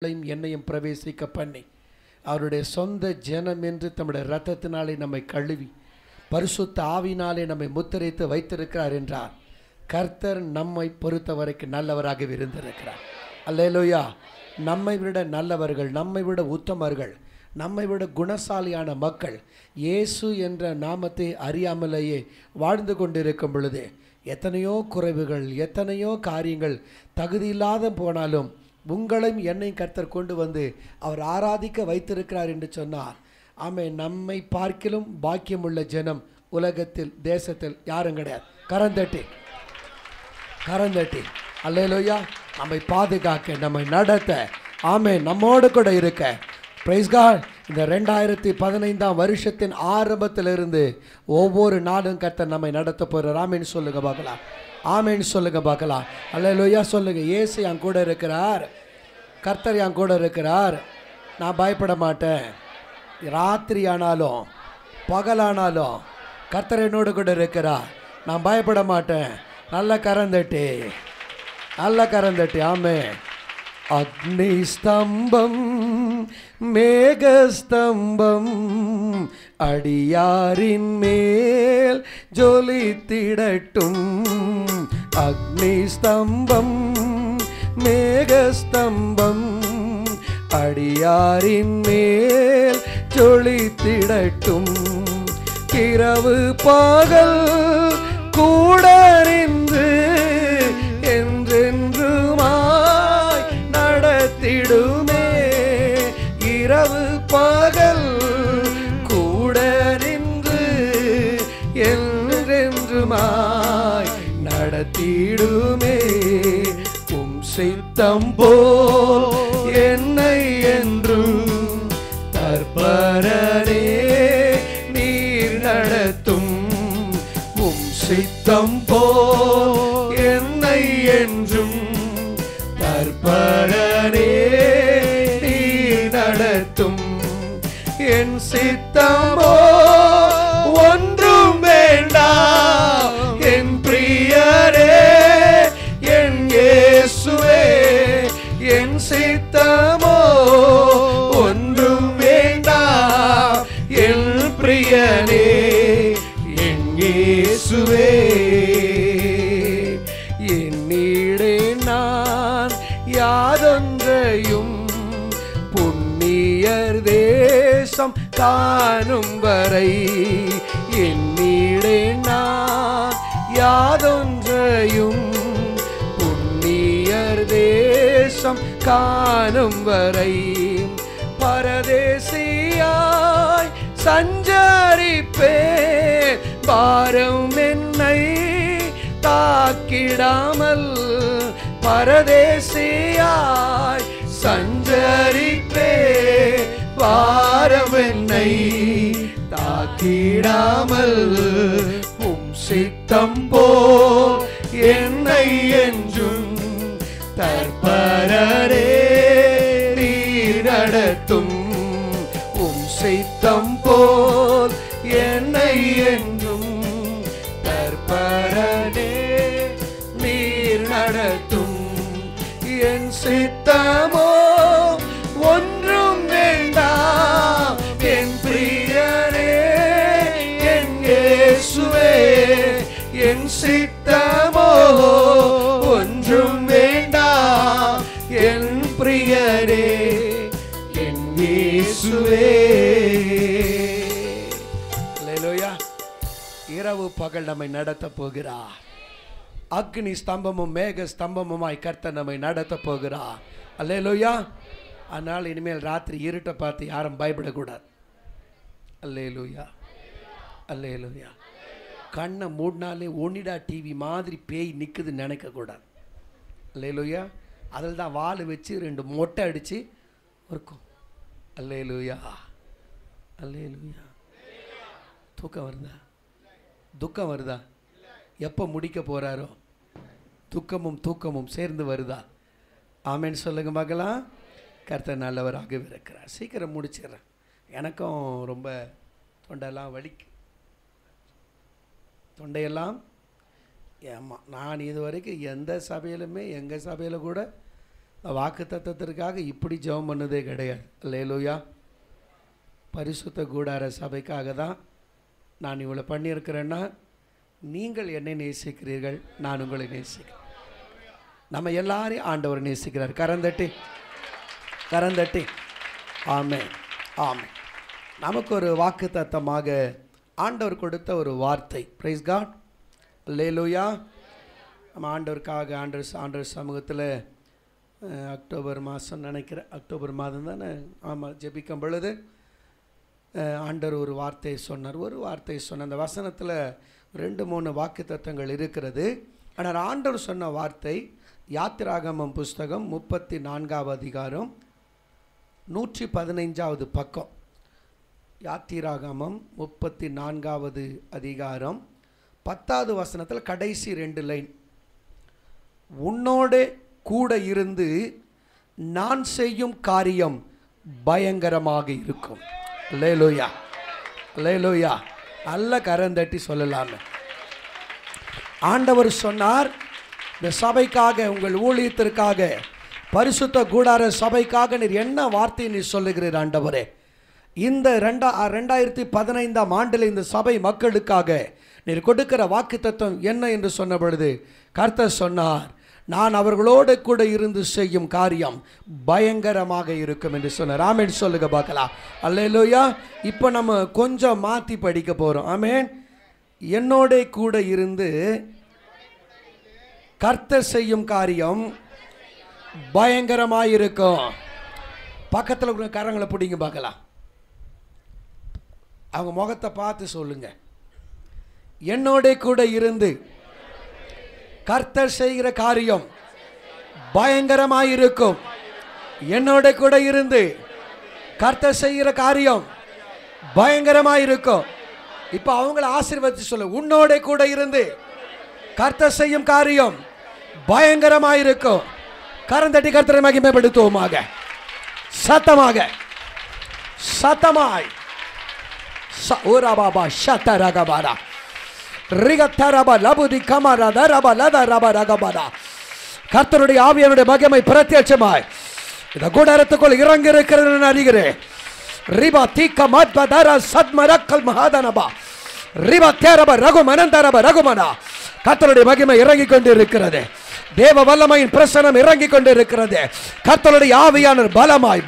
என்னையும் பிரவேசிக்க பண்ணி அவருடைய சொந்த ஜனம் என்று தம்முடைய இரத்தத்தினாலே நம்மை கழுவி பரிசுத்த ஆவினாலே நம்மை முத்திரைத்து வைத்திருக்கிறார் என்றார். கர்த்தர் நம்மை பொறுத்த வரைக்கும் நல்லவராக இருந்திருக்கிறார். அல்லேலூயா. நம்மை விட நல்லவர்கள், நம்மை விட உத்தமர்கள், நம்மை விட குணசாலியான மக்கள் இயேசு என்ற நாமத்தை அறியாமலேயே வாழ்ந்து கொண்டிருக்கும் பொழுது எத்தனையோ குறைவுகள், எத்தனையோ காரியங்கள் தகுதியில்லாத போனாலும் உங்களையும் என்னையும் கர்த்தர் கொண்டு வந்து அவர் ஆராதிக்க வைத்திருக்கிறார் என்று சொன்னார். ஆமென். நம்மை பார்க்கிலும் பாக்கியமுள்ள ஜனம் உலகத்தில் தேசத்தில் யாரும் கிடையாது. கரந்தட்டி அல்லேலூயா. நம்மை பாதுகாக்க, நம்மை நடத்த, ஆமென், நம்மோடு கூட இருக்க. Praise God. இந்த 2015 வருஷத்தின் ஆரம்பத்திலிருந்து ஒவ்வொரு நாளும் கர்த்தர் நம்மை நடத்த போகிறார். ஆமென் சொல்லுங்க பார்க்கலாம். ஆமென் சொல்லுங்க பார்க்கலாம். அல்லேலூயா சொல்லுங்க. இயேசு என் கூட இருக்கிறார், கர்த்தர் என் கூட இருக்கிறார், நான் பயப்பட மாட்டேன். ராத்திரி ஆனாலும் பகலானாலும் கர்த்தர் என்னோடு கூட இருக்கிறார், நான் பயப்பட மாட்டேன். நல்ல கரந்தட்டி, நல்ல கரந்தட்டி. ஆமென். அக்னி ஸ்தம்பம் மேகஸ்தம்பம் அடியாரின் மேல் ஜொலித்திடட்டும். அக்னி ஸ்தம்பம் மேகஸ்தம்பம் அடியாரின் மேல் ஜொலித்திடட்டும். இரவு பகல் கூட நின்று என்றென்றுமாய் நடத்திடுமே. இரவு பகல் கூட நின்று என்றென்றுமாய் நடத்திடுமே. சித்தம் போல் என்னை என்றும் தற்பரனே நீர் நடத்தும். சித்தம் போல் என்னை என்றும் தற்பரனே நீர் நடத்தும். என் சித்தமோ ஒன்றும் வேண்டாம் என் பிரியரே என் இயேசுவே. என் சித்தமோ ஒன்றும் வேண்டாம் என் பிரியனே என் இயேசுவே. என்னிடே நான் யாதொன்றையும் புண்ணியர் தேசம் காணும் வரை. என்னிடே நான் யாதொன்றையும் புண்ணியர் தேசம் காணும் வரை பரதேசியாய் சஞ்சரிப்பேன். பாரம் என்னை தாக்கிடாமல் பரதேசியாய் சஞ்சரிப்பேன். பாரம் என்னை தாக்கிடாமல் சித்தம் போல் என்னை என்றும் தற்பரரே நீர் நடத்தும். சித்தம் போல் என்னை என்றும் தற்பரனே நீர் நடத்தும். என் சித்தமோ ஒன்றும் வேண்டாம் என் பிரியனே என் இயேசுவே. என் சித்தமோ ஒன்றும் வேண்டாம் என் பிரியனே என் இயேசுவே. அல்லேலூயா. இரவு பகல் நம்மை நடத்த போகிறார். அக்னி ஸ்தம்பமும் மேக ஸ்தம்பமுமாய் கர்த்தர் நம்மை நடத்த போகிறார். அல்லேலூயா. அதனால் இனிமேல் ராத்திரி இருட்டை பார்த்து யாரும் பயப்படக்கூடாது. அல்லேலூயா, அல்லேலூயா. கண்ணை மூடினாலே ஒனிடா டிவி மாதிரி பேய் நிற்குது நினைக்கக்கூடாது. அல்லேலூயா. அதில் தான் வால் வச்சு 2 மொட்டை அடித்து இருக்கும். அல்லேலூயா, அல்லேலூயா. தூக்கம் வருதா? துக்கம் வருதா? எப்போ முடிக்க போகிறாரோ துக்கமும் தூக்கமும் சேர்ந்து வருதா? ஆமென் சொல்லுங்க பார்க்கலாம். கர்த்தர் நல்லவராக இருக்கிறார். சீக்கிரம் முடிச்சிடுறேன். எனக்கும் ரொம்ப தொண்டையெல்லாம் வலிக்கு, தொண்டையெல்லாம். ஆமாம், நான் இது வரைக்கும் எந்த சபையிலுமே, எங்கள் சபையில் கூட வாக்கு தத்தத்திற்காக இப்படி ஜெபம் பண்ணதே கிடையாது. அல்லேலூயா. பரிசுத்த கூடார சபைக்காக தான் நான் இவ்வளோ பண்ணியிருக்கிறேன்னா, நீங்கள் என்னை நேசிக்கிறீர்கள், நான் உங்களை நேசிக்கிறேன். நம்ம எல்லாரையும் ஆண்டவர் நேசிக்கிறார். கரந்தட்டி ஆமே ஆமே. நமக்கு ஒரு வாக்கு தத்தமாக ஆண்டவர் கொடுத்த ஒரு வார்த்தை. Praise God. அல்லேலூயா. நம்ம ஆண்டவருக்காக ஆண்டவர் சமூகத்தில் அக்டோபர் மாதம் நினைக்கிறேன், அக்டோபர் மாதம் தானே, ஆமாம், ஜெபிக்கும் பொழுது ஆண்டவர் ஒரு வார்த்தையை சொன்னார். அந்த வசனத்தில் 2-3 வாக்கு தத்தங்கள் இருக்கிறது. ஆனால் ஆண்டவர் சொன்ன வார்த்தை யாத்திராகமம் புஸ்தகம் 34 அதிகாரம் 115 பக்கம். யாத்திராகமம் 34 அதிகாரம் 10 வசனத்தில் கடைசி 2 லைன், உன்னோட கூட இருந்து நான் செய்யும் காரியம் பயங்கரமாக இருக்கும். அல்லேலூயா, அல்லேலூயா. நல்ல கரந்தட்டி சொல்லலாமே. ஆண்டவர் சொன்னார், இந்த சபைக்காக, உங்கள் ஊழியத்திற்காக, பரிசுத்த கூடார சபைக்காக நீர் என்ன வார்த்தையை நீர் சொல்லுகிறீர் ஆண்டவரே? இந்த 2015 ஆண்டில் இந்த சபை மக்களுக்காக நீர் கொடுக்கிற வாக்கு தத்துவம் என்ன என்று சொன்ன பொழுது கர்த்தர் சொன்னார், நான் அவர்களோடு கூட இருந்து செய்யும் காரியம் பயங்கரமாக இருக்கும் என்று சொன்னார். ஆமென் சொல்லுங்க பார்க்கலாம். அல்லேலூயா. இப்போ நம்ம கொஞ்சம் மாற்றி படிக்க போகிறோம். ஆமென். என்னோட கூட இருந்து கர்த்தர் செய்யும் காரியம் பயங்கரமாக இருக்கும். பக்கத்தில் இருக்கிற கரங்களை பிடிங்க பார்க்கலாம். அவங்க முகத்தை பார்த்து சொல்லுங்க, என்னோட கூட இருந்து கர்த்தர் செய்கிற காரியம் பயங்கரமாயிருக்கும். என்னோட கூட இருந்து கர்த்தர் செய்கிற காரியம் பயங்கரமாயிருக்கும். இப்ப அவங்கள ஆசீர்வதித்து சொல்ல, உன்னோட கூட இருந்து கர்த்தர் செய்யும் காரியம் பயங்கரமாயிருக்கும். கரந்தட்டி கர்த்தரை மகிமைப்படுத்துவோமாக. சத்தமாய் ஓரா பாபா ஷத்தரகபாரா ரிகத்தரபா லபுதி கமரா தரபா லதரபா ரகபாரா. கர்த்தருடைய ஆவியானுடைய மகிமை பிரத்யட்சமாய் இந்த கூடாரத்துக்குள் இறங்கி இருக்கிறது அறிகிறேன். ரிபா தீக்க மத்பதர சத்மரக்கல் மகாதனபா ரிபா தேரபா ரகுமனந்தரபா ரகுமனா. கர்த்தருடைய மகிமை இறங்கி கொண்டிருக்கிறது. தேவ வல்லமையின் பிரசனம் இறங்கி கொண்டிருக்கிறது. கர்த்தருடைய ஆவியானவர்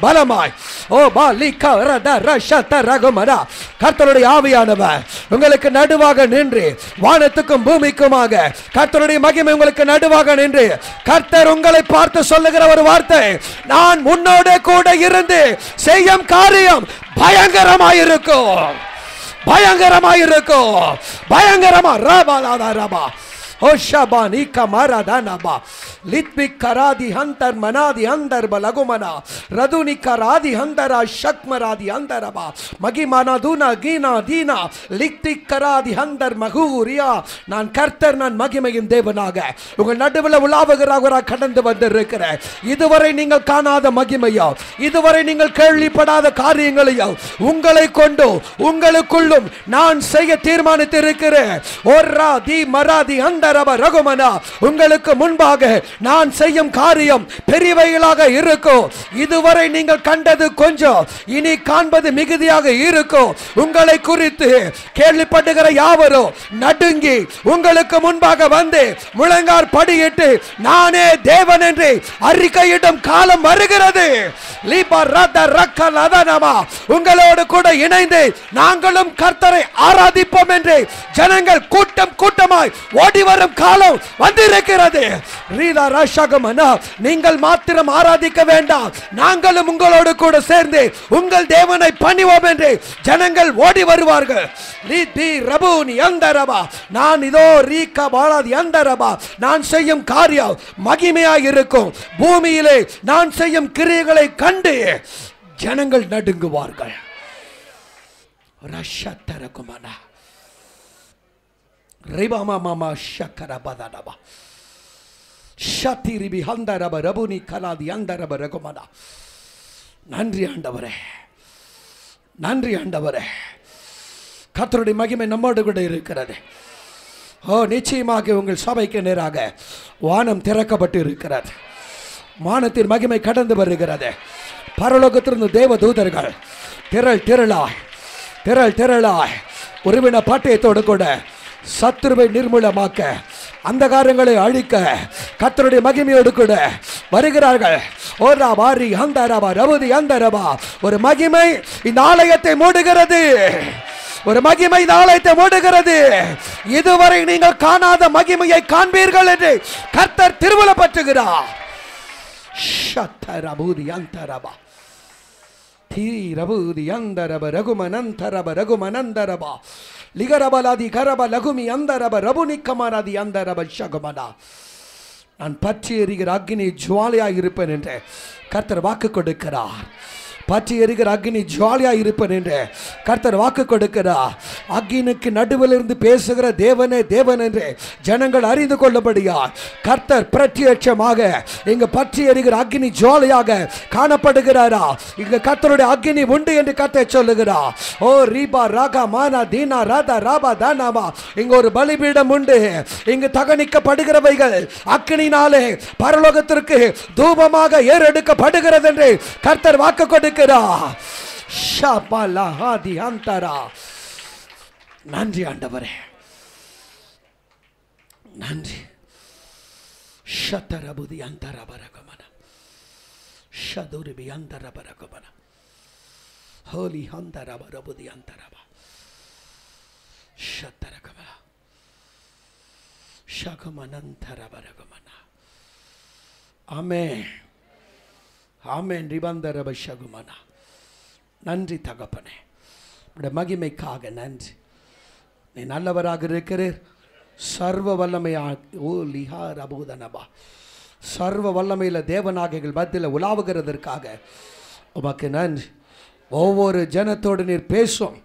பலமாய் ஓ பாலிகா ரத ரஷத ரகுமரா. கர்த்தருடைய ஆவியானவர் உங்களுக்கு நடுவாக நின்று, வானத்துக்கும் பூமிக்குமாக கர்த்தருடைய மகிமை உங்களுக்கு நடுவாக நின்று கர்த்தர் உங்களை பார்த்து சொல்லுகிற ஒரு வார்த்தை, நான் உன்னோட கூட இருந்து செய்யும் காரியம் பயங்கரமாயிருக்கும். பயங்கரமா ரபா ஓஷபானி கமரதனபா லித்பி கராதி ஹந்தர் மனாதி ஹந்தர் பலகுமனா ரதுனி கராதி ஹந்தரா ஷக்மராதி ஹந்தரபா மகிமனா துனா கீனா தீனா லித்தி கராதி ஹந்தர் மகூரியா. நான் கர்த்தர், நான் மகிமையின் தேவனாக உங்கள் நடுவில் உலாவுகிறவராக கடந்து வந்திருக்கிறேன். இதுவரை நீங்கள் காணாத மகிமையோ, இதுவரை நீங்கள் கேள்விப்படாத காரியங்களையோ உங்களை கொண்டு உங்களுக்குள்ளும் நான் செய்ய தீர்மானித்திருக்கிறேன். ஒரா தி மராதி ஹந்தர் ரகுமனா. உங்களுக்கு முன்பாக நான் செய்யும் காரியம் பெரியவைகளாக இருக்கும். இதுவரை நீங்கள் கண்டது கொஞ்சம், இனி காண்பது மிகுதியாக இருக்கும். உங்களை குறித்து கேள்விப்படுகிற யாவரும் நடுங்கி உங்களுக்கு முன்பாக வந்து முழங்கார் படியிட்டு நானே தேவன் என்று அறிக்கையிடும் காலம் வருகிறது. உங்களோடு கூட இணைந்து நாங்களும் கர்த்தரை ஆராதிப்போம் என்று ஜனங்கள் கூட்டமாய் ஓடி வரும் காலம் வந்திருக்கிறது. நீங்கள் மாத்திரம் ஆராதிக்க வேண்டாம், நாங்களும் உங்களோடு கூட சேர்ந்து உங்கள் தேவனை பணிவோம் என்று ஜனங்கள் ஓடி வருவார்கள். நான் இதோ ரீகா பாலாதி அந்தரபா, நான் செய்யும் காரியம் மகிமையாக இருக்கும். பூமியிலே நான் செய்யும் கிரியைகளை கண்டு ஜனங்கள் நடுங்குவார்கள். ரஷத்தரகுமனா ரிபாமா மாமா ஷக்கரபதனபா ஷத்திரிபி ஹந்தரப ரபுனி கலாதி அந்தரப ரகுமனா. நன்றி ஆண்டவரே, நன்றி ஆண்டவரே. கர்த்தருடைய மகிமை நம்மோடு கூட இருக்கிறது. ஓ, நிச்சயமாக உங்கள் சபைக்கு நேராக வானம் திறக்கப்பட்டு இருக்கிறது. வானத்தின் மகிமை கடந்து வருகிறது. பரலோகத்திலிருந்து தேவ தூதர்கள் திரளாய் உருவின பாட்டியத்தோடு கூட சத்துருவை நிர்மூலமாக்க, அந்தகாரங்களை அழிக்க கர்த்தருடைய மகிமையோடு கூட வருகிறார்கள். ஓரா வாரி அந்தரபா ரவுதி அந்தரபா. ஒரு மகிமை இந்த ஆலயத்தை மூடுகிறது. ஒரு மகிமை இந்த ஆலயத்தை மூடுகிறது. இதுவரை நீங்கள் காணாத மகிமையை காண்பீர்கள் என்று கர்த்தர் திருவுளப்படுத்துகிறார். ஷத்தரபூதி அந்தரபா தீரபூதி அந்தரப ரகுமனந்தரப ரகுமனந்தரபா லிகரபலாதி கரப லகுமி அந்தரப ரபுனி கமராதி அந்தரப ஷகுமனா. நான் பற்றி எரிகிற அக்னி ஜுவாலியாக இருப்பேன் என்று கர்த்தர் வாக்கு கொடுக்கிறார். பற்றி எரிகிற அக்னி ஜுவாலியாக இருப்பேன் என்று கர்த்தர் வாக்கு கொடுக்கிறார். அக்னிக்கு நடுவில் இருந்து பேசுகிற தேவனே தேவன் என்று ஜனங்கள் அறிந்து கொள்ளபடியா கர்த்தர் பிரத்யட்சமாக இங்கு பற்றி எரிகிற அக்னி ஜுவாலியாக காணப்படுகிறாரா? இங்கு கர்த்தருடைய அக்னி உண்டு என்று கர்த்தர் சொல்லுகிறார். ஓ ரீபா ராகா மானா தீனா ராதா ராபா தானாபா. இங்கு ஒரு பலிபீடம் உண்டு. இங்கு தகனிக்கப்படுகிறவைகள் அக்னினாலே பரலோகத்திற்கு தூபமாக ஏறெடுக்கப்படுகிறது என்று கர்த்தர் வாக்கு கொடுக்கிறார். நன்றி ஆண்டவரே, நன்றி. ஷதரபுதி அந்தரபரகமன ஷதுரிபி அந்தரபரகமன ஹோலி அந்தரபரபுதி அந்தரப ஷதரகமன ஷகமனந்தரபரகமன. ஆமென், ஆமென். ரிபந்தரப ஷகுமனா. நன்றி தகப்பனே, உடைய மகிமைக்காக நன்றி. நீ நல்லவராக இருக்கிறீர். சர்வ வல்லமையாக ஓ லிஹார் அபூதனபா சர்வ வல்லமையில் தேவனாக எங்கள் மத்தியில் உலாவுகிறதற்காக உமக்கு நன்றி. ஒவ்வொரு ஜனத்தோடு நீர் பேசும்,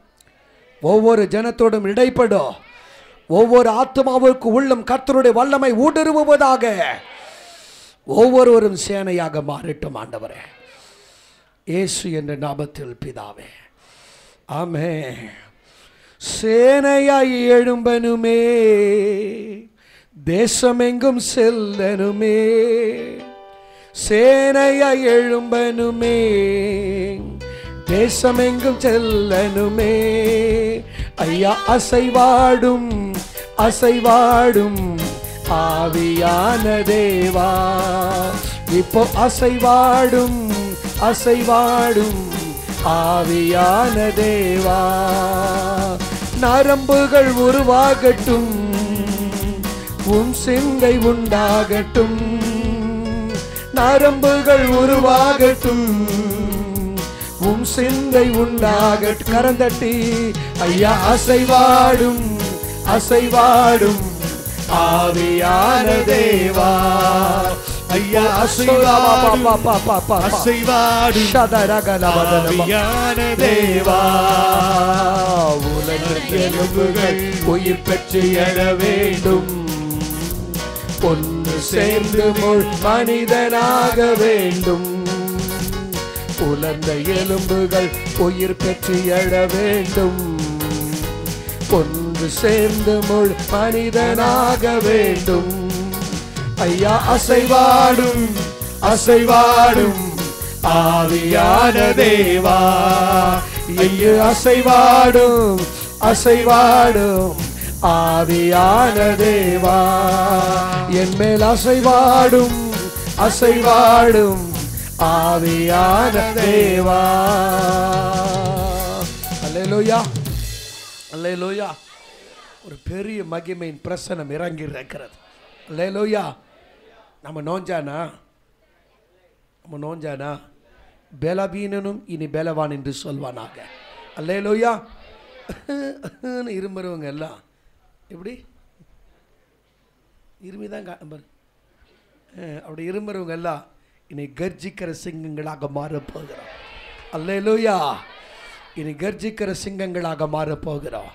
ஒவ்வொரு ஜனத்தோடும் இடைப்படும், ஒவ்வொரு ஆத்மாவுக்கு உள்ளம் கர்த்தருடைய வல்லமை ஊடுருவுவதாக. ஒவ்வொருவரும் சேனையாக மாறட்டும் ஆண்டவரே, இயேசு என்ற நாமத்தில் பிதாவே, ஆமென். சேனையாய் எழும்பனுமே, தேசமெங்கும் செல்லனுமே. சேனையாய் எழும்பனுமே, தேசமெங்கும் செல்லனுமே. ஐயா அசைவாடும் அசைவாடும் ஆவியான தேவா, இப்போ அசைவாடும் அசைவாடும் ஆவியான தேவா. நரம்புகள் உருவாகட்டும், உம் சிந்தை உண்டாகட்டும். நரம்புகள் உருவாகட்டும், உம் சிந்தை உண்டாகட்டும். கரந்தட்டி ஐயா அசைவாடும் அசைவாடும் ஆவியான தேவா. ஐயா அசைவாடும் அசைவாடும் ஆவியான தேவா. உலகின் எலும்புகள் உயிர் பெற்று எழ வேண்டும், ஒன்று சேர்ந்து முழு மனிதனாக வேண்டும். உலர்ந்த எலும்புகள் உயிர் பெற்று எழ வேண்டும், ஒன்று சேர்ந்து முழு மனிதனாக வேண்டும். ஐயா அசைவாடும் அசைவாடும் ஆவியான தேவா. ஐயா அசைவாடும் அசைவாடும் ஆவியான தேவா. என் மேல் அசைவாடும் அசைவாடும் ஆவியான தேவா. அல்லேலூயா, அல்லேலூயா. ஒரு பெரிய மகிமையின் பிரசனம் இறங்கி இருக்கிறது. அல்லேலூயா. நம்ம நோஞ்சானா பலவீனனும் இனி பலவான் என்று சொல்வானாக. அல்லேலூயா. இரும்புறவங்க எல்லாம் எப்படி இருமிதான் அப்படி இரும்புறவங்க எல்லாம் இனி கர்ஜிக்கிற சிங்கங்களாக மாறப்போகிறோம். அல்லேலூயா. இனி கர்ஜிக்கிற சிங்கங்களாக மாறப்போகிறோம்.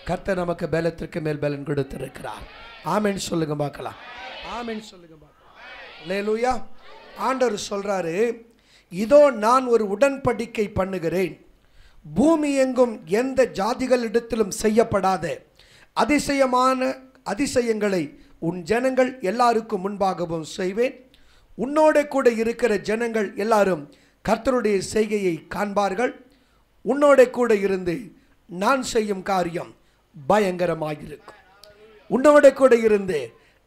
கர்த்தர் நமக்கு பலத்திற்கு மேல் பலன் கொடுத்திருக்கிறார். ஆமென் சொல்லுங்க பார்க்கலாம். ஆமென் சொல்லுங்க பார்க்கலாம். அல்லேலூயா. ஆண்டவர் சொல்றாரு, இதோ நான் ஒரு உடன்படிக்கை பண்ணுகிறேன், பூமி எங்கும் எந்த ஜாதிகளிடத்திலும் செய்யப்படாத அதிசயமான அதிசயங்களை உன் ஜனங்கள் எல்லாருக்கும் முன்பாகவும் செய்வேன். உன்னோட கூட இருக்கிற ஜனங்கள் எல்லாரும் கர்த்தருடைய செய்கையை காண்பார்கள். உன்னோட கூட இருந்து நான் செய்யும் காரியம் பயங்கரமாயிருக்கும். உன்னோட கூட இருந்து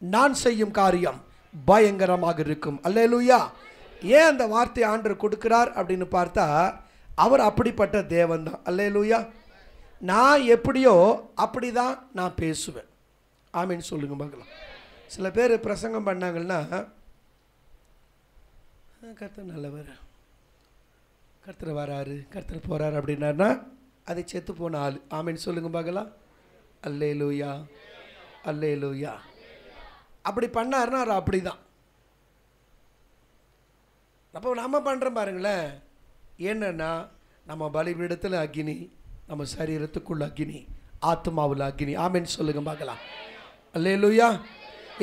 நான் செய்யும் காரியம் பயங்கரமாக இருக்கும். அல்லேலூயா. ஏன் அந்த வார்த்தை ஆண்டவர் கொடுக்கிறார் அப்படின்னு பார்த்தா, அவர் அப்படிப்பட்ட தேவன் தான். அல்லேலூயா. நான் எப்படியோ அப்படி தான் நான் பேசுவேன். ஆமீன் சொல்லுங்க பார்க்கலாம். சில பேர் பிரசங்கம் பண்ணாங்கன்னா, கர்த்தர் நல்லவர், கர்த்தர் வராரு, கர்த்தர் போகிறார் அப்படின்னாருன்னா அது செத்து போன ஆள். ஆமீன் சொல்லுங்க பார்க்கலாம். அல்லேலூயா, அல்லேலூயா. அப்படி பண்ணாருன்னா அவர் அப்படி தான். அப்போ நம்ம பண்ணுறோம் பாருங்களேன். என்னன்னா, நம்ம பலிபீடத்தில் அக்கினி, நம்ம சரீரத்துக்குள்ள அக்கினி, ஆத்மாவில் அக்கினி. ஆமீன் சொல்லுங்க பார்க்கலாம். அல்லேலூயா.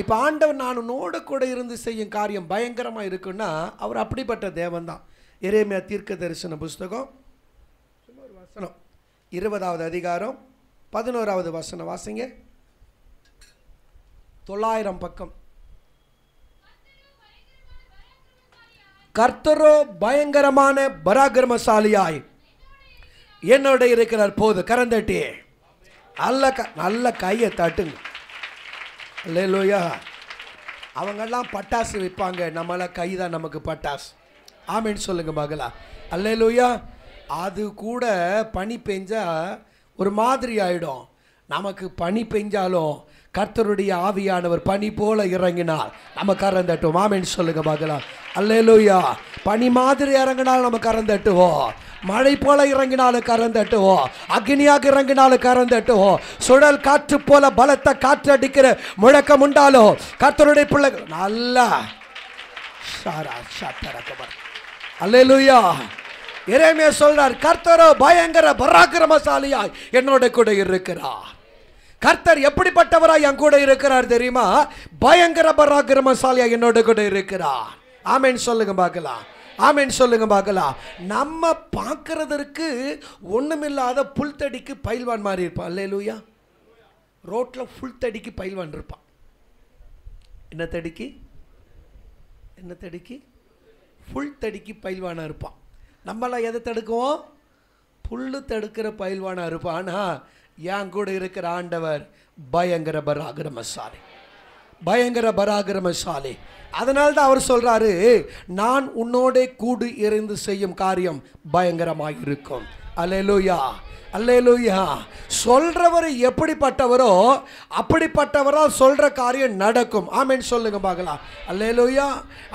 இப்போ ஆண்டவர் நான் உன்னோட கூட இருந்து செய்யும் காரியம் பயங்கரமாக இருக்குன்னா அவர் அப்படிப்பட்ட தேவன் தான். எரேமியா தீர்க்க தரிசன புஸ்தகம் ஒரு வசனம் 20வது அதிகாரம் 11வது வசனம் வாசிங்க. 900 பக்கம். கர்த்தரோ பயங்கரமான பராக்கிரமசாலியாய் என்னோட இருக்கிறார். போது கரந்தட்டி நல்ல கையை தட்டுங்க. அல்லேலூயா. அவங்கெல்லாம் பட்டாசு வைப்பாங்க, நம்மளாம் கை தான் நமக்கு பட்டாசு. ஆமீன் சொல்லுங்க மகளா. அல்லேலூயா. அது கூட பனி பெஞ்சா ஒரு மாதிரி ஆயிடும். நமக்கு பனி பெஞ்சாலும் கர்த்தருடைய ஆவியானவர் பனி போல இறங்கினால் நம்ம கரந்தட்டுவோம். ஆமீன் சொல்லுங்க மகளா. அல்லேலூயா. பனி மாதிரி இறங்கினாலும் நம்ம கரந்தட்டுவோம். மழை போல இறங்கினாலும் கரந்தட்டுவோம். அக்னியாக இறங்கினாலும் கரந்தட்டுவோம். சுழல் காற்று போல பலத்த காற்று அடிக்கிற முழக்கம் உண்டாலும் கர்த்தருடைய பிள்ளைகள் நல்லா அல்லேலூயா. எரேமியா சொல்றார், கர்த்தரோ பயங்கர பராக்கிரமசாலியாய் என்னோட கூட இருக்கிறார். கர்த்தர் எப்படிப்பட்டவராய் என் கூட இருக்கிறார் தெரியுமா? பயங்கர பராக்கிரமசாலியாய் என்னோட கூட இருக்கிறார். ஆமீன் சொல்லுங்க பார்க்கலாம். ஆமீன் சொல்லுங்க பார்க்கலாம். நம்ம பார்க்கறதற்கு ஒண்ணுமில்லாத புல்தடிக்கு பயில்வான் மாதிரி இருப்பான். அல்லேலூயா. ரோட்ல புல் தடிக்கு பயில்வான் இருப்பான். என்ன தடிக்கு? என்ன தடிக்கு? புல் தடிக்கு பயில்வானா இருப்பான். நம்மளாம் எதை தடுக்குவோம்? புல்லு தடுக்கிற பயில்வானா இருப்பான். ஆனா என் கூட இருக்கிற ஆண்டவர் பயங்கர பராக்கிரமசாலி, பயங்கர பராக்கிரமசாலி. அதனால்தான் அவர் சொல்றாரு, நான் உன்னோட கூடு இருந்து செய்யும் காரியம் பயங்கரமாக இருக்கும். அல்லேலூயா, அல்லேலூயா. சொல்றவர் எப்படிப்பட்டவரோ அப்படிப்பட்டவரால் சொல்ற காரியம் நடக்கும். ஆமீன் சொல்லுங்க பார்க்கலாம். அல்லேலூயா.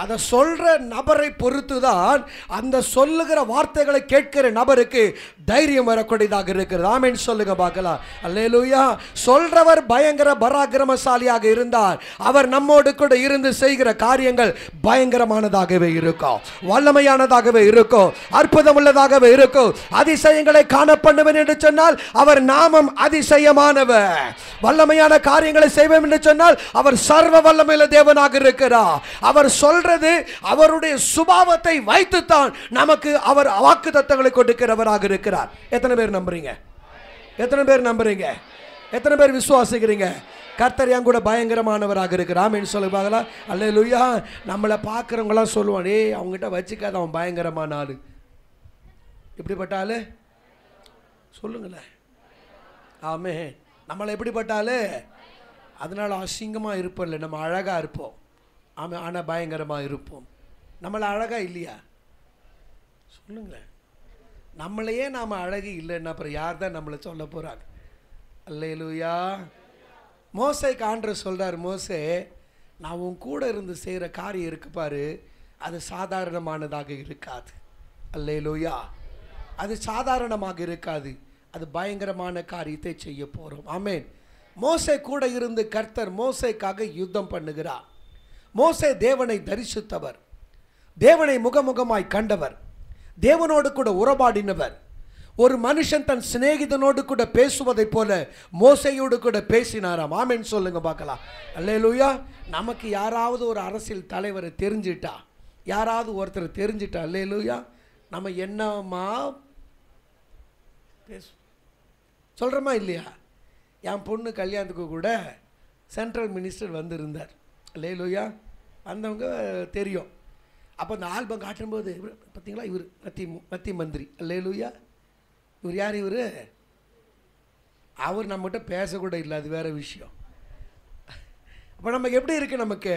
அதை சொல்ற நபரை பொறுத்து தான் அந்த சொல்லுகிற வார்த்தைகளை கேட்கிற நபருக்கு தைரியம் வரக்கூடியதாக இருக்கிறது. ஆமீன் சொல்லுங்க பார்க்கலாம். அல்லேலூயா. சொல்றவர் பயங்கர பராக்கிரமசாலியாக இருந்தால் அவர் நம்மோடு கூட இருந்து செய்கிற காரியங்கள் பயங்கரமானதாகவே இருக்கும், வல்லமையானதாகவே இருக்கும், அற்புதம் உள்ளதாகவே இருக்கும். அதிசயங்களை காணப்படுவேன் என்று சொன்னால் அவர் நாமம் அதிசயமானவர். வல்லமையான காரியங்களை செய்வோம் என்று சொன்னால் அவர் சர்வ வல்லமையுள்ள தேவனாக இருக்கிறார். அவர் சொல்றது அவருடைய சுபாவத்தை வைத்துத்தான் நமக்கு அவர் வாக்குத்தத்தங்களை கொடுக்கிறவராக இருக்கிறார். எத்தனை பேர் நம்புறீங்க? எத்தனை பேர் நம்புறீங்க? எத்தனை பேர் விசுவாசிக்கிறீங்க? கர்த்தர் என் கூட பயங்கரமானவராக இருக்கிறார். ஆமென் சொல்லுங்க பார்க்கலாம். அல்லேலூயா. நம்மளை பார்க்குறவங்களாம் சொல்லுவான், ஏய் அவங்ககிட்ட வச்சுக்காத, அவன் பயங்கரமான ஆளு. எப்படிப்பட்ட ஆளு சொல்லுங்களேன். ஆமே. நம்மளை எப்படிப்பட்டாலே அதனால அசிங்கமாக இருப்போம் இல்லை, நம்ம அழகாக இருப்போம். ஆமாம், ஆனால் பயங்கரமாக இருப்போம். நம்மளை அழகாக இல்லையா சொல்லுங்களேன். நம்மளையே நாம் அழகு இல்லைன்னா அப்புறம் யார் தான் நம்மளை சொல்ல போகிறாங்க? அல்லேலூயா. மோசேக்கு ஆண்டவர் சொல்கிறார், மோசே நான் உன் கூட இருந்து செய்கிற காரியம் இருக்கு பாரு, அது சாதாரணமானதாக இருக்காது. அல்லேலூயா. அது சாதாரணமாக இருக்காது, அது பயங்கரமான காரியத்தை செய்ய போகிறோம். ஆமென். மோசே கூட இருந்து கர்த்தர் மோசேக்காக யுத்தம் பண்ணுகிறார். மோசே தேவனை தரிசித்தவர், தேவனை முகமுகமாய் கண்டவர், தேவனோடு கூட உறவாடினவர். ஒரு மனுஷன் தன் சிநேகிதனோடு கூட பேசுவதை போல மோசேயோடு கூட பேசினாராம். ஆமென் சொல்லுங்க பார்க்கலாம். அல்லேலூயா. நமக்கு யாராவது ஒரு அரசியல் தலைவரை தெரிஞ்சிட்டா, யாராவது ஒருத்தர் தெரிஞ்சிட்டா, அல்லேலூயா, நம்ம என்னமா பேசு சொல்கிறோமா இல்லையா? என் பொண்ணு கல்யாணத்துக்கு கூட சென்ட்ரல் மினிஸ்டர் வந்திருந்தார். அல்லேலூயா. வந்தவங்க தெரியும். அப்போ அந்த ஆல்பம் காட்டும்போது பார்த்தீங்களா, இவர் மத்திய மந்திரி. அல்லேலூயா. இவர் யார்? இவர் அவர் நம்மகிட்ட பேசக்கூட இல்லை, அது வேறு விஷயம். அப்போ நமக்கு எப்படி இருக்குது? நமக்கு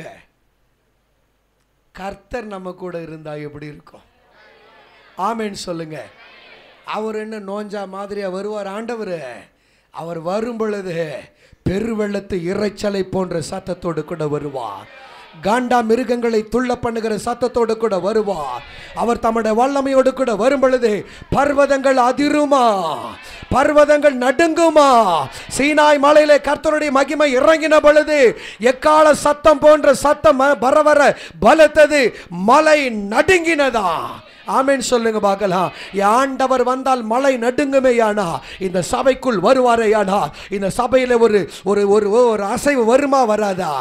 கர்த்தர் நம்ம கூட இருந்தால் எப்படி இருக்கும்? ஆமேன்னு சொல்லுங்க. அவர் என்ன நோஞ்சா மாதிரியா வருவார்? ஆண்டவர் அவர் வரும் பொழுது பெருவெள்ளத்து இறைச்சலை போன்ற சத்தத்தோடு கூட வருவார். காண்டா மிருகங்களை துள்ள பண்ணுகிற சத்தத்தோடு கூட வருவார். அவர் தம்முடைய வல்லமையோடு கூட வரும் பொழுது பர்வதங்கள் அதிருமா, பர்வதங்கள் நடுங்குமா. சீனாய் மலையிலே கர்த்தருடைய மகிமை இறங்கின பொழுது எக்கால சத்தம் போன்ற சத்தம் வர பலத்தது, மலை நடுங்கினதா. ஆமென் சொல்லுங்க பார்க்கலாம். ஆண்டவர் வந்தால் மலை நடுங்குமேயானா, இந்த சபைக்குள் வருவாரேயானா, இந்த சபையில் ஒரு ஒரு ஒரு அசைவு வருமா வராதா?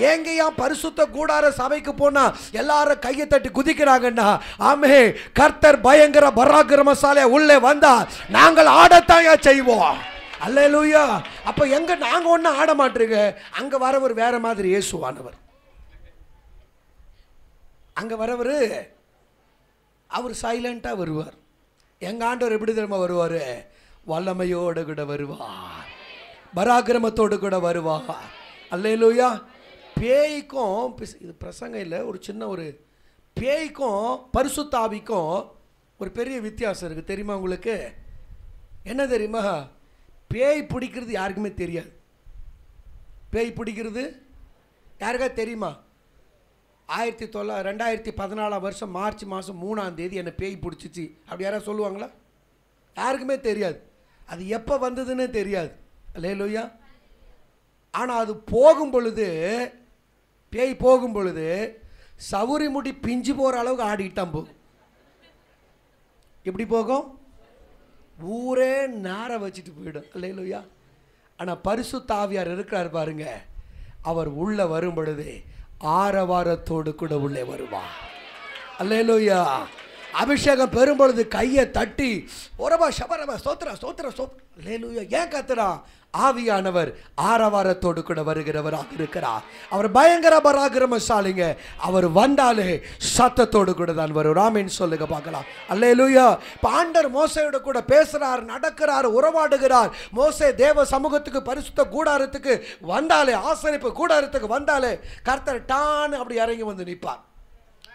ஏங்கயா பரிசுத்த கூடார சபைக்கு போனா எல்லாரும் கையை தட்டி குதிக்கிறாங்கன்னா, ஆமே கர்த்தர் பயங்கர பராக்கிரமசாலியா உள்ளே வந்தா நாங்கள் ஆடத்தாயா செய்வோம். அல்லேலூயா. அப்ப எங்க நாங்க ஒன்னும் ஆட மாட்டீங்க, அங்க வரவர் வேற மாதிரி இயேசுவானவர். அங்க வரவர் அவர் சைலண்டாக வருவார். எங்கள் ஆண்டவர் எப்படி தெரியுமா வருவார்? வல்லமையோடு கூட வருவார், பராக்கிரமத்தோடு கூட வருவார். அல்லேலூயா. பேய்க்கும், இது பிரசங்கம் இல்லை, ஒரு சின்ன ஒரு பேய்க்கும் பரிசுத்த ஆவிக்கும் ஒரு பெரிய வித்தியாசம் இருக்குது. தெரியுமா உங்களுக்கு? என்ன தெரியுமா? பேய் பிடிக்கிறது யாருக்குமே தெரியாது. பேய் பிடிக்கிறது யாருக்கா தெரியுமா? 2014 மார்ச் மாதம் 3ஆம் தேதி என்னை பேய் பிடிச்சிச்சு அப்படி யாராவது சொல்லுவாங்களா? யாருக்குமே தெரியாது. அது எப்போ வந்ததுன்னு தெரியாது. அல்லேலூயா. ஆனால் அது போகும் பொழுது, பேய் போகும் பொழுது சவுரி முடி பிஞ்சு போகிற அளவுக்கு ஆடிட்டான் போகும். எப்படி போகும்? ஊரே நார வச்சுட்டு போயிடும். அல்லேலூயா. ஆனால் பரிசுத்த ஆவியார் இருக்கிறார் பாருங்க, அவர் உள்ள வரும் பொழுது ஆரவாரத்தோடு கூட உள்ளே வருவார். அல்லேலூயா. அபிஷேகம் பெறும் பொழுது கையை தட்டி ஒரபா ஷபரபா ஸ்தோத்திர ஸ்தோத்திர ஸ்தோத்திர. அல்லேலூயா. ஏன் கத்துறா? ஆவியானவர் ஆரவாரத்தோடு கூட வருகிறவராக இருக்கிறார். அவர் பயங்கர பராக்கிரமசாலிங்க. அவர் வந்தாலே சத்தத்தோடு கூட தான் வருவார். ஆமென் சொல்லுங்க பார்க்கலாம். அல்லேலூயா. ஆண்டவர் மோசேயோட கூட பேசுறார், நடக்கிறார், உறவாடுகிறார். மோசே தேவ சமூகத்துக்கு பரிசுத்த கூடாரத்துக்கு வந்தாலே, ஆசரிப்பு கூடாரத்துக்கு வந்தாலே கர்த்தர் டான்னு அப்படி இறங்கி வந்து நிற்பார்.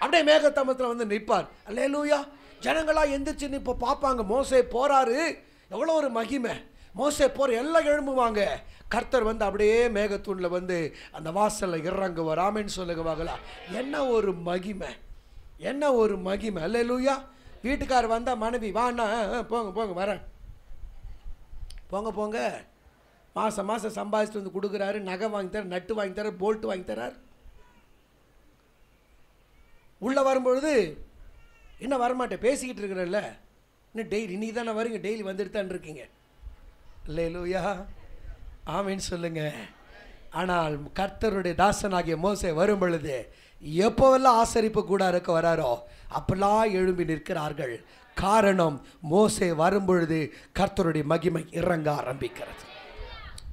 அப்படியே மேகத்தமத்தில் வந்து நிற்பார். அல்லேலூயா. ஜனங்களா எந்திரிச்சு இப்போ பார்ப்பாங்க, மோசே போறாரு, எவ்வளோ ஒரு மகிமை. மோசே போற எல்லாம் எழும்புவாங்க. கர்த்தர் வந்து அப்படியே மேகத்தூண்ல வந்து அந்த வாசல்ல இறங்குவார். ஆமென் சொல்லுங்க பார்க்கலாம். என்ன ஒரு மகிமை, என்ன ஒரு மகிமை. அல்லேலூயா. வீட்டுக்கார் வந்தா மனைவி வாண்ணா, போங்க போங்க வரேன், போங்க போங்க. மாதம் மாதம் சம்பாதிச்சுட்டு வந்து கொடுக்குறாரு, நகை வாங்கி தர, நட்டு வாங்கி தர, போல்ட்டு வாங்கி தரார். உள்ளே வரும்பொழுது இன்னும் வரமாட்டேன், பேசிக்கிட்டு இருக்கிறல்ல, இன்னும் டெய்லி இன்னைக்கு தானே வருங்க, டெய்லி வந்துட்டு தான் இருக்கீங்க. அல்லேலூயா. ஆமென் சொல்லுங்க. ஆனால் கர்த்தருடைய தாசனாகிய மோசே வரும் பொழுது எப்போவெல்லாம் ஆசரிப்பு கூடாரக்கு வராரோ அப்பெல்லாம் எழும்பி நிற்கிறார்கள். காரணம், மோசே வரும் பொழுது கர்த்தருடைய மகிமை இறங்க ஆரம்பிக்கிறது.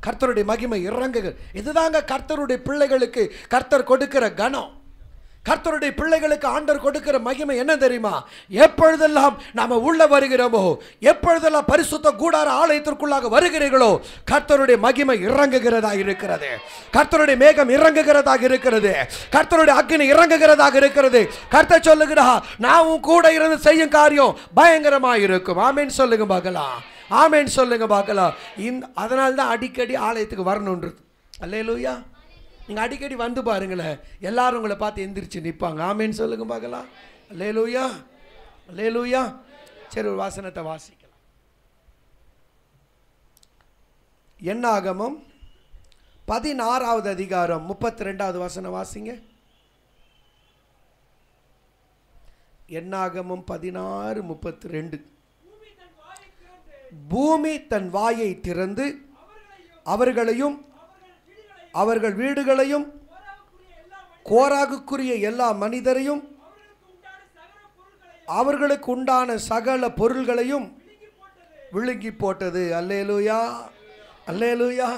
கர்த்தருடைய மகிமை இறங்குகிறது. இதுதாங்க கர்த்தருடைய பிள்ளைகளுக்கு கர்த்தர் கொடுக்கிற கனம். கர்த்தருடைய பிள்ளைகளுக்கு ஆண்டவர் கொடுக்கிற மகிமை என்ன தெரியுமா? எப்பொழுதெல்லாம் நாம உள்ள வருகிறோமோ, எப்பொழுதெல்லாம் பரிசுத்த கூடார ஆலயத்திற்குள்ளாக வருகிறீர்களோ, கர்த்தருடைய மகிமை இறங்குகிறதாக இருக்கிறது. கர்த்தருடைய மேகம் இறங்குகிறதாக இருக்கிறது. கர்த்தருடைய அக்கினி இறங்குகிறதாக இருக்கிறது. கர்த்தர் சொல்லுகிறார், நான் கூட இருந்து செய்யும் காரியம் பயங்கரமாக இருக்கும். ஆமென் சொல்லுங்க பார்க்கலாம். ஆமென் சொல்லுங்க பார்க்கலாம். அதனால தான் அடிக்கடி ஆலயத்துக்கு வரணுன்றது. அல்லேலூயா. நீங்கள் அடிக்கடி வந்து பாருங்களேன், எல்லாரும் உங்களை பார்த்து எந்திரிச்சு நிற்பாங்க. ஆமென் சொல்லுங்க பார்க்கலாம். அல்லேலூயா. அல்லேலூயா. சரி, ஒரு வாசனத்தை வாசிக்கலாம். என்னாகமம் 16வது அதிகாரம் 32வது வசனம் வாசிங்க. என்னாகமம் 16:32. பூமி தன் வாயை திறந்து அவர்களையும் அவர்கள் வீடுகளையும் கோராகுக்குரிய எல்லா மனிதரையும் அவர்களுக்கு உண்டான சகல பொருள்களையும் விழுங்கி போட்டது. அல்லேலூயா. அல்லேலூயா.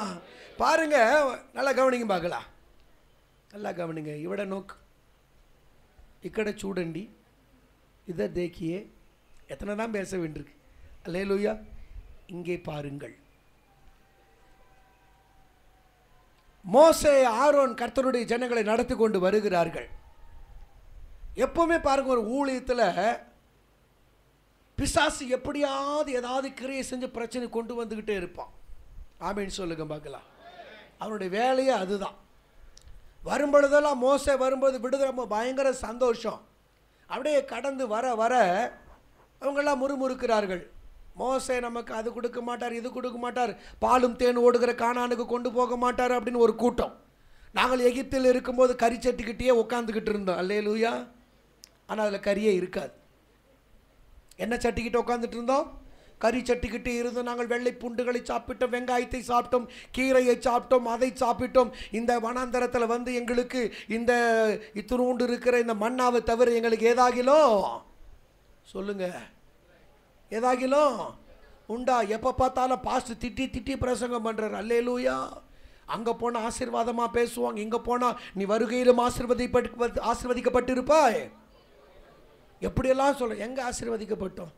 பாருங்க, நல்லா கவனிங்க பார்க்கலாம், நல்லா கவனிங்க. இவட நோக்கு ఇక్కడ చూడండి, இதை தேக்கியே. எத்தனை தான் பேச வேண்டியிருக்கு. அல்லேலூயா. இங்கே பாருங்கள், மோசே ஆரோன் கர்த்தருடைய ஜனங்களை நடத்தி கொண்டு வருகிறார்கள். எப்பவுமே பாருங்க, ஒரு ஊழியத்தில் பிசாசு எப்படியாவது ஏதாவது கிரியை செஞ்சு பிரச்சனை கொண்டு வந்துக்கிட்டே இருப்பான். ஆமீன் சொல்லுங்க பார்க்கலாம். அவனுடைய வேலையே அதுதான். வரும்பொழுதெல்லாம் மோசே வரும்போது விடுதலை பயங்கர சந்தோஷம். அப்படியே கடந்து வர வர அவங்கெல்லாம் முறுமுறுக்கிறார்கள். மோசே நமக்கு அது கொடுக்க மாட்டார், இது கொடுக்க மாட்டார், பாலும் தேன் ஓடுகிற கானானுக்கு கொண்டு போக மாட்டார் அப்படின்னு ஒரு கூட்டம். நாங்கள் எகிப்தில் இருக்கும்போது கறி சட்டிக்கிட்டே உட்காந்துக்கிட்டு இருந்தோம். அல்லேலூயா. ஆனால் அதில் கறியே இருக்காது. என்ன சட்டிக்கிட்ட உட்காந்துட்டு இருந்தோம்? கறி சட்டிக்கிட்டே இருந்தோம். நாங்கள் வெள்ளை பூண்டுகளை சாப்பிட்டோம், வெங்காயத்தை சாப்பிட்டோம், கீரையை சாப்பிட்டோம், அதை சாப்பிட்டோம். இந்த வனாந்தரத்தில் வந்து எங்களுக்கு இந்த இத்துணூண்டு இருக்கிற இந்த மண்ணாவை தவிர எங்களுக்கு ஏதாகிலும் சொல்லுங்க, ஏதாகிலும் உண்டா? எப்போ பார்த்தாலும் பாஸ்ட் திட்டி திட்டி பிரசங்கம் பண்ணுறார். அல்லேலூயா. அங்கே போனால் ஆசீர்வாதமாக பேசுவாங்க, இங்கே போனால் நீ வருகையிலும் ஆசீர்வதிக்கப்பட்டிருப்பாய். எப்படியெல்லாம் சொல்ல, எங்கே ஆசீர்வதிக்கப்பட்டோம்?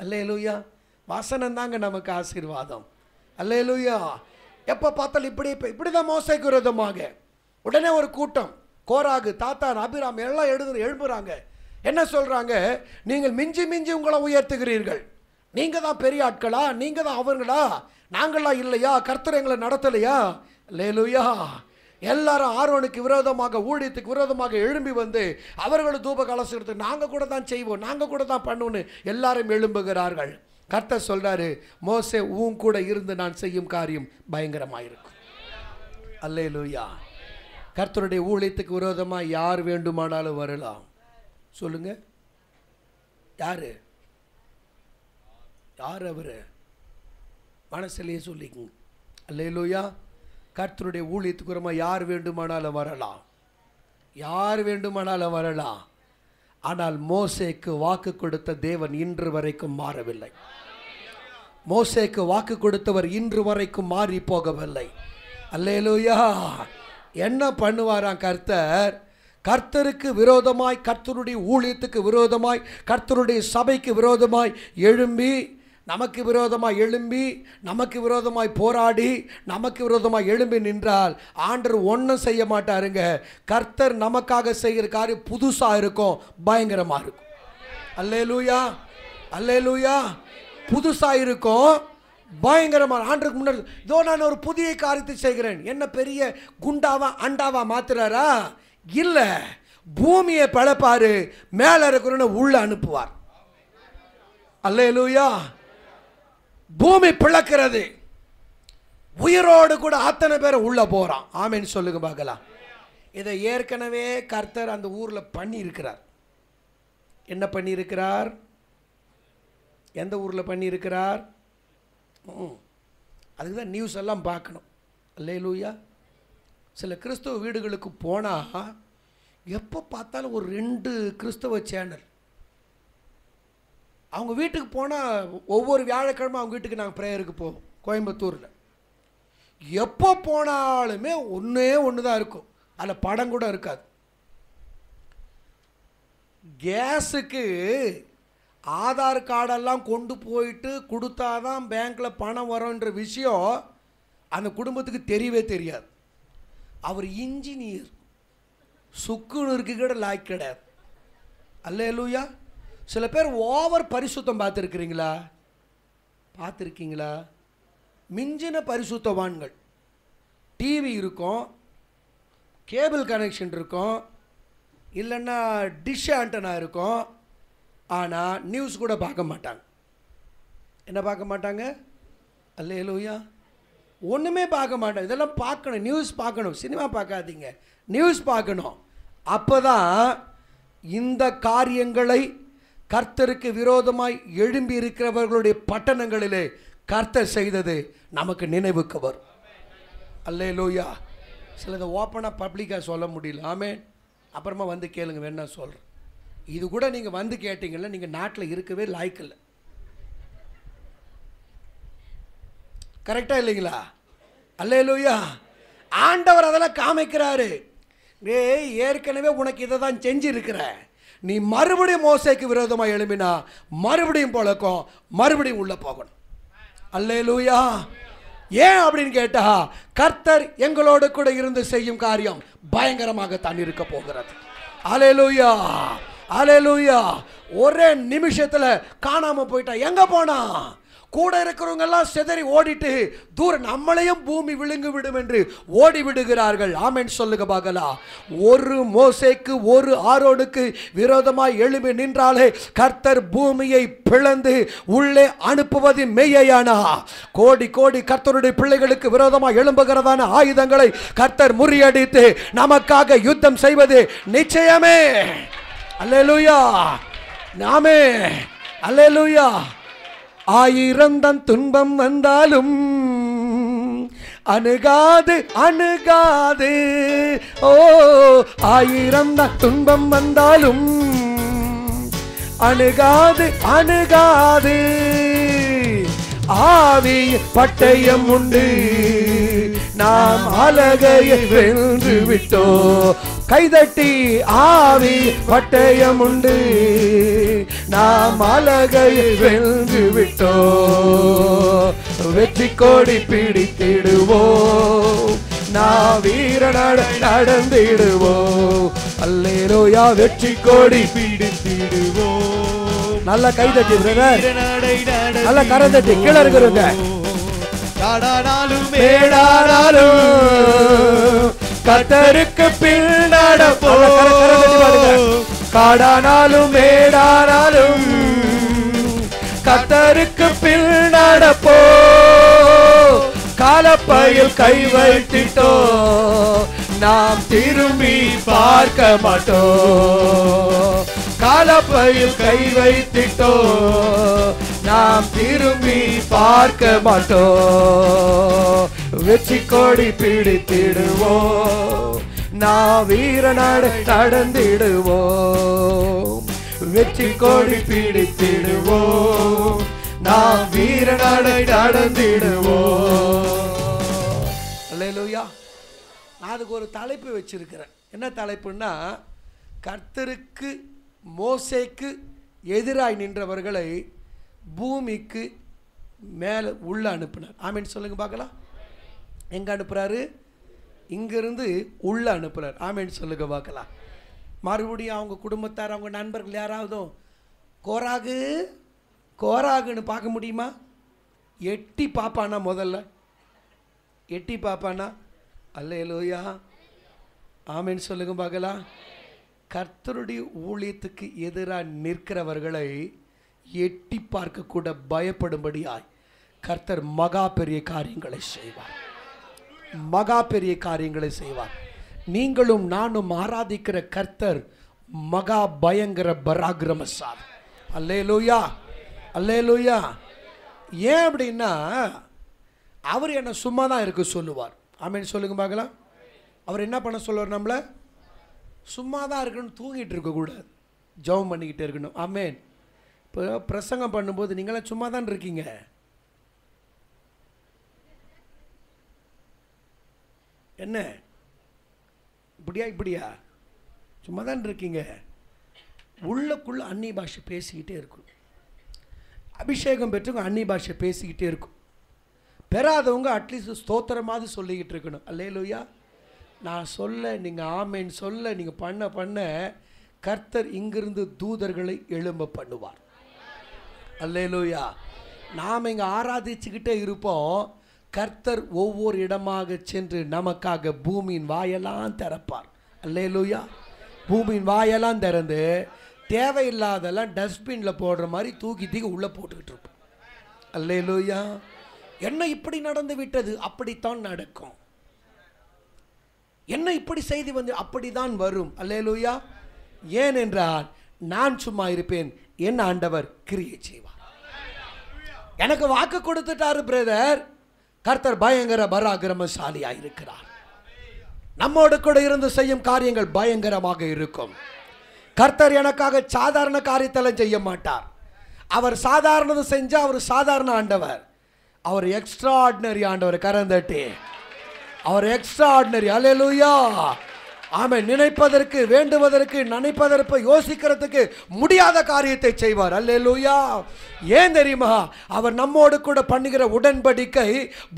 அல்லேலூயா. வசனம் தாங்க நமக்கு ஆசீர்வாதம். அல்லேலூயா. எப்போ பார்த்தாலும் இப்படி தான் மோசேக்கு விரோதமாக உடனே ஒரு கூட்டம், கோராகு, தாத்தான், அபிராம் எல்லாம் எழுப்புறாங்க. என்ன சொல்கிறாங்க? நீங்கள் மிஞ்சி மிஞ்சி உங்களை உயர்த்துகிறீர்கள். நீங்கள் தான் பெரிய ஆட்களா? நீங்கள் தான் அவங்களா? நாங்களாம் இல்லையா? கர்த்தர் எங்களை நடத்தலையா? அல்லேலூயா. எல்லாரும் ஆரோனுக்கு விரோதமாக, ஊழியத்துக்கு விரோதமாக எழும்பி வந்து அவர்களும் தூப கலசத்துக்கு நாங்கள் கூட தான் செய்வோம், நாங்கள் கூட தான் பண்ணுவோன்னு எல்லாரும் எழும்புகிறார்கள். கர்த்தர் சொல்றாரு, மோசே உன் கூட இருந்து நான் செய்யும் காரியம் பயங்கரமாயிருக்கும். அல்லேலூயா. கர்த்தருடைய ஊழியத்துக்கு விரோதமாக யார் வேண்டுமானாலும் வரலாம். சொல்லுங்க, யாரு? யார் அவரு? மனசிலேயே சொல்லிங்க. அல்லேலூயா. கர்த்தருடைய ஊழியத்துக்கு விரோதமாக யார் வேண்டுமானாலும் வரலாம், யார் வேண்டுமானாலும் வரலாம். ஆனால் மோசேக்கு வாக்கு கொடுத்த தேவன் இன்று வரைக்கும் மாறவில்லை. மோசேக்கு வாக்கு கொடுத்தவர் இன்று வரைக்கும் மாறி போகவில்லை. அல்லேலூயா. என்ன பண்ணுவாராம் கர்த்தர்? கர்த்தருக்கு விரோதமாய், கர்த்தருடைய ஊழியத்துக்கு விரோதமாய், கர்த்தருடைய சபைக்கு விரோதமாய் எழும்பி, நமக்கு விரோதமாக எழும்பி, நமக்கு விரோதமாய் போராடி, நமக்கு விரோதமாக எழும்பி நின்றால் ஆண்டவர் ஒன்றும் செய்ய மாட்டாருங்க. கர்த்தர் நமக்காக செய்கிற காரியம் புதுசாக இருக்கும், பயங்கரமாக இருக்கும். அல்லேலூயா. அல்லேலூயா. புதுசாக இருக்கும், பயங்கரமாக. ஆண்டருக்கு முன்னாடி இதோ நான் ஒரு புதிய காரியத்தை செய்கிறேன். என்ன பெரிய குண்டாவா அண்டாவா மாத்துறாரா? இல்லை, பூமியை பிளப்பாரு, மேலே இருக்கிறன்னு உள்ள அனுப்புவார். அல்லேலூயா. பூமி பிளக்கிறது, உயிரோடு கூட அத்தனை பேரை உள்ள போறான். ஆமேன்னு சொல்லுங்க பார்க்கலாம். இதை ஏற்கனவே கர்த்தர் அந்த ஊரில் பண்ணி இருக்கிறார். என்ன பண்ணியிருக்கிறார்? எந்த ஊரில் பண்ணியிருக்கிறார்? அதுக்கு தான் நியூஸ் எல்லாம் பார்க்கணும். அல்லேலூயா. சில கிறிஸ்தவ வீடுகளுக்கு போனால் எப்போ பார்த்தாலும் ஒரு 2 கிறிஸ்தவ சேனல். அவங்க வீட்டுக்கு போனால் ஒவ்வொரு வியாழக்கிழமை அவங்க வீட்டுக்கு நாங்கள் ப்ரேயருக்கு போவோம் கோயம்புத்தூரில். எப்போ போனாலுமே ஒன்று தான் இருக்கும், அதில் படம் கூட இருக்காது. கேஸுக்கு ஆதார் கார்டெல்லாம் கொண்டு போயிட்டு கொடுத்தாதான் பேங்க்கில் பணம் வரும்ன்ற விஷயம் அந்த குடும்பத்துக்கு தெரியவே தெரியாது. அவர் இன்ஜினியர், சுக்குனருக்கு கூட லாய்க்கு கிடையாது. அல்லேலூயா. சில பேர் ஓவர் பரிசுத்தம் பார்த்துருக்கிறீங்களா? பார்த்துருக்கீங்களா? மிஞ்சின பரிசுத்தவான்கள். டிவி இருக்கும், கேபிள் கனெக்ஷன் இருக்கும், இல்லைன்னா டிஷ் ஆண்டனா இருக்கும். ஆனால் நியூஸ் கூட பார்க்க மாட்டாங்க. என்ன பார்க்க மாட்டாங்க? அல்லேலூயா. ஒன்றுமே பார்க்க மாட்டாங்க. இதெல்லாம் பார்க்கணும், நியூஸ் பார்க்கணும். சினிமா பார்க்காதீங்க, நியூஸ் பார்க்கணும். அப்போ தான் இந்த காரியங்களை கர்த்தருக்கு விரோதமாய் எழும்பி இருக்கிறவர்களுடைய பட்டணங்களிலே கர்த்தர் செய்தது நமக்கு நினைவுக்கு வரும். அல்லேலூயா. சிலதை ஓப்பனாக பப்ளிக்காக சொல்ல முடியல. ஆமென். அப்புறமா வந்து கேளுங்க, வேணா சொல்கிறேன். இது கூட நீங்கள் வந்து கேட்டீங்கன்னா நீங்கள் நாட்டில் இருக்கவே லாய்க்கில்லை. கரெக்டாக இல்லைங்களா? அல்லேலூயா. ஆண்டவர் அதெல்லாம் காமிக்கிறாரு. ஏற்கனவே உனக்கு இதை தான் செஞ்சிருக்கிற, நீ மறுபடியும் மோசேக்கு விரோதமாக எழும்பினா மறுபடியும் பழக்கம், மறுபடியும் உள்ள போகணும். அல்லேலூயா. ஏன் அப்படின்னு கேட்டா, கர்த்தர் எங்களோடு கூட இருந்து செய்யும் காரியம் பயங்கரமாக தான் இருக்க போகிறது. அல்லேலூயா, அல்லேலூயா. ஒரே நிமிஷத்துல காணாம போயிட்டா, எங்க போனா? கூட இருக்கிறவங்க எல்லாம் சிதறி ஓடிட்டு தூரம் நம்மளையும் பூமி விழுங்கு விடும் என்று ஓடி விடுகிறார்கள். ஆமென் சொல்லுங்க பார்க்கலாம். ஒரு மோசேக்கு ஒரு ஆரோனுக்கு விரோதமாய் எழும்பி நின்றாலே கர்த்தர் பூமியை பிளந்து உள்ளே அனுப்புவது மெய்யானா? கோடி கோடி கர்த்தருடைய பிள்ளைகளுக்கு விரோதமாய் எழும்புகிறதான ஆயுதங்களை கர்த்தர் முறியடித்து நமக்காக யுத்தம் செய்வது நிச்சயமே. அல்லேலூயா, நாமே அல்லேலூயா. 1000 தன் துன்பம் வந்தாலும் அணுகாது அணுகாது. ஓ, 1000 தான் துன்பம் வந்தாலும் அணுகாது அணுகாது. ஆவி பட்டயம் உண்டு, நாம் அலகையை வென்று விட்டோ. கைதட்டி, ஆவி பட்டயம் உண்டு, நாம் அலகையை வென்று விட்டோ. வெற்றி கோடி பிடித்திடுவோம், நான் வீரனாட நடந்திடுவோம். அல்லேலூயா. வெற்றி கோடி பிடித்திடுவோம். நல்ல கைதட்டி பிரதர், நல்ல கரந்தட்டி கீழே இருக்கிறவங்க. காடானாலும் மேடானாலும் கர்த்தருக்கு பின் நடப்போம். காடானாலும் மேடானாலும் கர்த்தருக்கு பின் நடப்போம். காலப்பையில் கை வைத்திட்டோ, நாம் திரும்பி பார்க்க மாட்டோம். காலப்பையில் கை வைத்திட்டோ, நாம் திரும்பி பார்க்க மாட்டோம். வெற்றி கோடி பிடித்திடுவோம், நான் வீரனாடு நடந்திடுவோம். வெற்றி கோடி பிடித்திடுவோம், நாம் வீரனாடு நடந்திடுவோம். அல்லேலூயா. நான் அதுக்கு ஒரு தலைப்பு வச்சிருக்கிறேன். என்ன தலைப்புன்னா, கர்த்தருக்கு மோசேக்கு எதிராய் நின்றவர்களை பூமிக்கு மேலே உள்ள அனுப்பினார். ஆமீன் சொல்லுங்க பார்க்கலாம். எங்க அனுப்புறாரு? இங்கிருந்து உள்ள அனுப்புறார். ஆமீன் சொல்லுங்க பார்க்கலாம். மறுபடியும் அவங்க குடும்பத்தார், அவங்க நண்பர்கள் யாராவதும் கோராகு கோராகுன்னு பார்க்க முடியுமா? எட்டி பாப்பானா? முதல்ல எட்டி பாப்பானா? அல்லேலூயா. ஆமீன் சொல்லுங்க பார்க்கலாம். கர்த்தருடைய ஊழியத்துக்கு எதிராக நிற்கிறவர்களை எட்டி பார்க்க கூட பயப்படும்படியாய் கர்த்தர் மகா பெரிய காரியங்களை செய்வார். மகா பெரிய காரியங்களை செய்வார். நீங்களும் நானும் ஆராதிக்கிற கர்த்தர் மகா பயங்கர பராக்கிரமசாலி. அல்லேலூயா, அல்லேலூயா. ஏன் அப்படின்னா, அவர் என்ன சும்மா தான் இருக்க சொல்லுவார். ஆமீன் சொல்லுங்க பார்க்கலாம். அவர் என்ன பண்ண சொல்லுவார்? நம்மளை சும்மா தான் இருக்கணும், தூங்கிட்டு இருக்கக்கூடாது, ஜெபம் பண்ணிக்கிட்டே இருக்கணும். ஆமேன். இப்போ பிரசங்கம் பண்ணும்போது நீங்களாம் சும்மா தான் இருக்கீங்க. என்ன இப்படியா இப்படியா? சும்மா தான் இருக்கீங்க. உள்ளக்குள்ள அந்நிய பாஷை பேசிக்கிட்டே இருக்கும். அபிஷேகம் பெற்றவங்க அந்நிய பாஷை பேசிக்கிட்டே இருக்கும். பெறாதவங்க அட்லீஸ்ட் ஸ்தோத்திரமாவது சொல்லிக்கிட்டு இருக்கணும். அல்லேலூயா. நான் சொல்ல, நீங்கள் ஆமேன் சொல்ல, நீங்கள் பண்ண பண்ண கர்த்தர் இங்கிருந்து தூதர்களை எழும்ப பண்ணுவார். அல்லேலூயா. நாம் இங்கே ஆராதிச்சுக்கிட்டே இருப்போம். கர்த்தர் ஒவ்வொரு இடமாக சென்று நமக்காக பூமியின் வாயெல்லாம் திறப்பார். அல்லேலூயா. பூமியின் வாயெல்லாம் திறந்து தேவையில்லாதெல்லாம் டஸ்ட்பினில் போடுற மாதிரி தூக்கி தூக்கி உள்ளே போட்டுக்கிட்டு இருப்போம். அல்லேலூயா. என்ன இப்படி நடந்து விட்டது? அப்படித்தான் நடக்கும். என்ன இப்படி செய்தி வந்து அப்படிதான் வரும். அல்லேலூயா. ஏனென்றால் நான் சும்மா இருப்பேன், என் ஆண்டவர் கிரியை செய்வார். எனக்கு வாக்கு கொடுத்துட்டாரு பிரதர். கர்த்தர் பயங்கர பராக்கிரமசாலியாக இருக்கிறார். நம்மோடு கூட இருந்து செய்யும் காரியங்கள் பயங்கரமாக இருக்கும். கர்த்தர் எனக்காக சாதாரண காரியத்தெல்லாம் செய்ய மாட்டார். அவர் சாதாரணது செஞ்சா அவர் சாதாரண ஆண்டவர். அவர் எக்ஸ்ட்ரா ஆர்டினரி ஆண்டவர். கரந்தட்டி, அவர் எக்ஸ்ட்ரா ஆர்டினரி. அல்லேலூயா. ஆமென். நினைப்பதற்கு, வேண்டுவதற்கு, நினைப்பதற்கு, யோசிக்கிறதுக்கு முடியாத காரியத்தை செய்வார். அல்லேலூயா. ஏன் தெரியுமா? அவர் நம்மோடு கூட பண்ணுகிற உடன்படிக்கை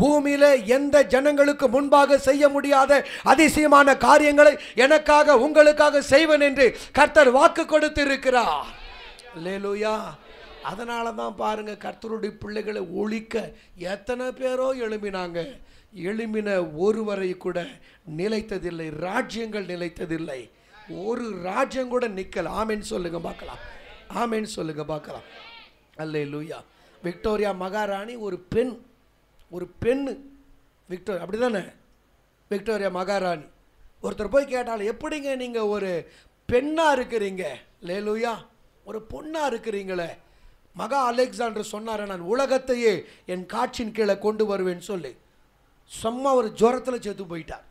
பூமியில எந்த ஜனங்களுக்கு முன்பாக செய்ய முடியாத அதிசயமான காரியங்களை எனக்காக உங்களுக்காக செய்வேன் என்று கர்த்தர் வாக்கு கொடுத்து இருக்கிறார். அல்லேலூயா. அதனால தான் பாருங்க, கர்த்தருடைய பிள்ளைகளை ஒழிக்க எத்தனை பேரோ எழும்பினாங்க. எழும்பின ஒருவரை கூட நிலைத்ததில்லை. ராஜ்யங்கள் நிலைத்ததில்லை. ஒரு ராஜ்யம் கூட நிற்கல. ஆமென் சொல்லுங்க பார்க்கலாம். ஆமென் சொல்லுங்க பார்க்கலாம். அல்லேலூயா. விக்டோரியா மகாராணி ஒரு பெண் விக்டோரியா, அப்படி தானே? விக்டோரியா மகாராணி. ஒருத்தர் போய் கேட்டாலும், எப்படிங்க நீங்கள் ஒரு பெண்ணாக இருக்கிறீங்க? அல்லேலூயா. ஒரு பொண்ணாக இருக்கிறீங்களே. மகா அலெக்சாண்டர் சொன்னார், நான் உலகத்தையே என் காட்சியின் கீழே கொண்டு வருவேன்னு சொல்லி சும்மா ஒரு ஜுரத்தில் செத்து போயிட்டார்.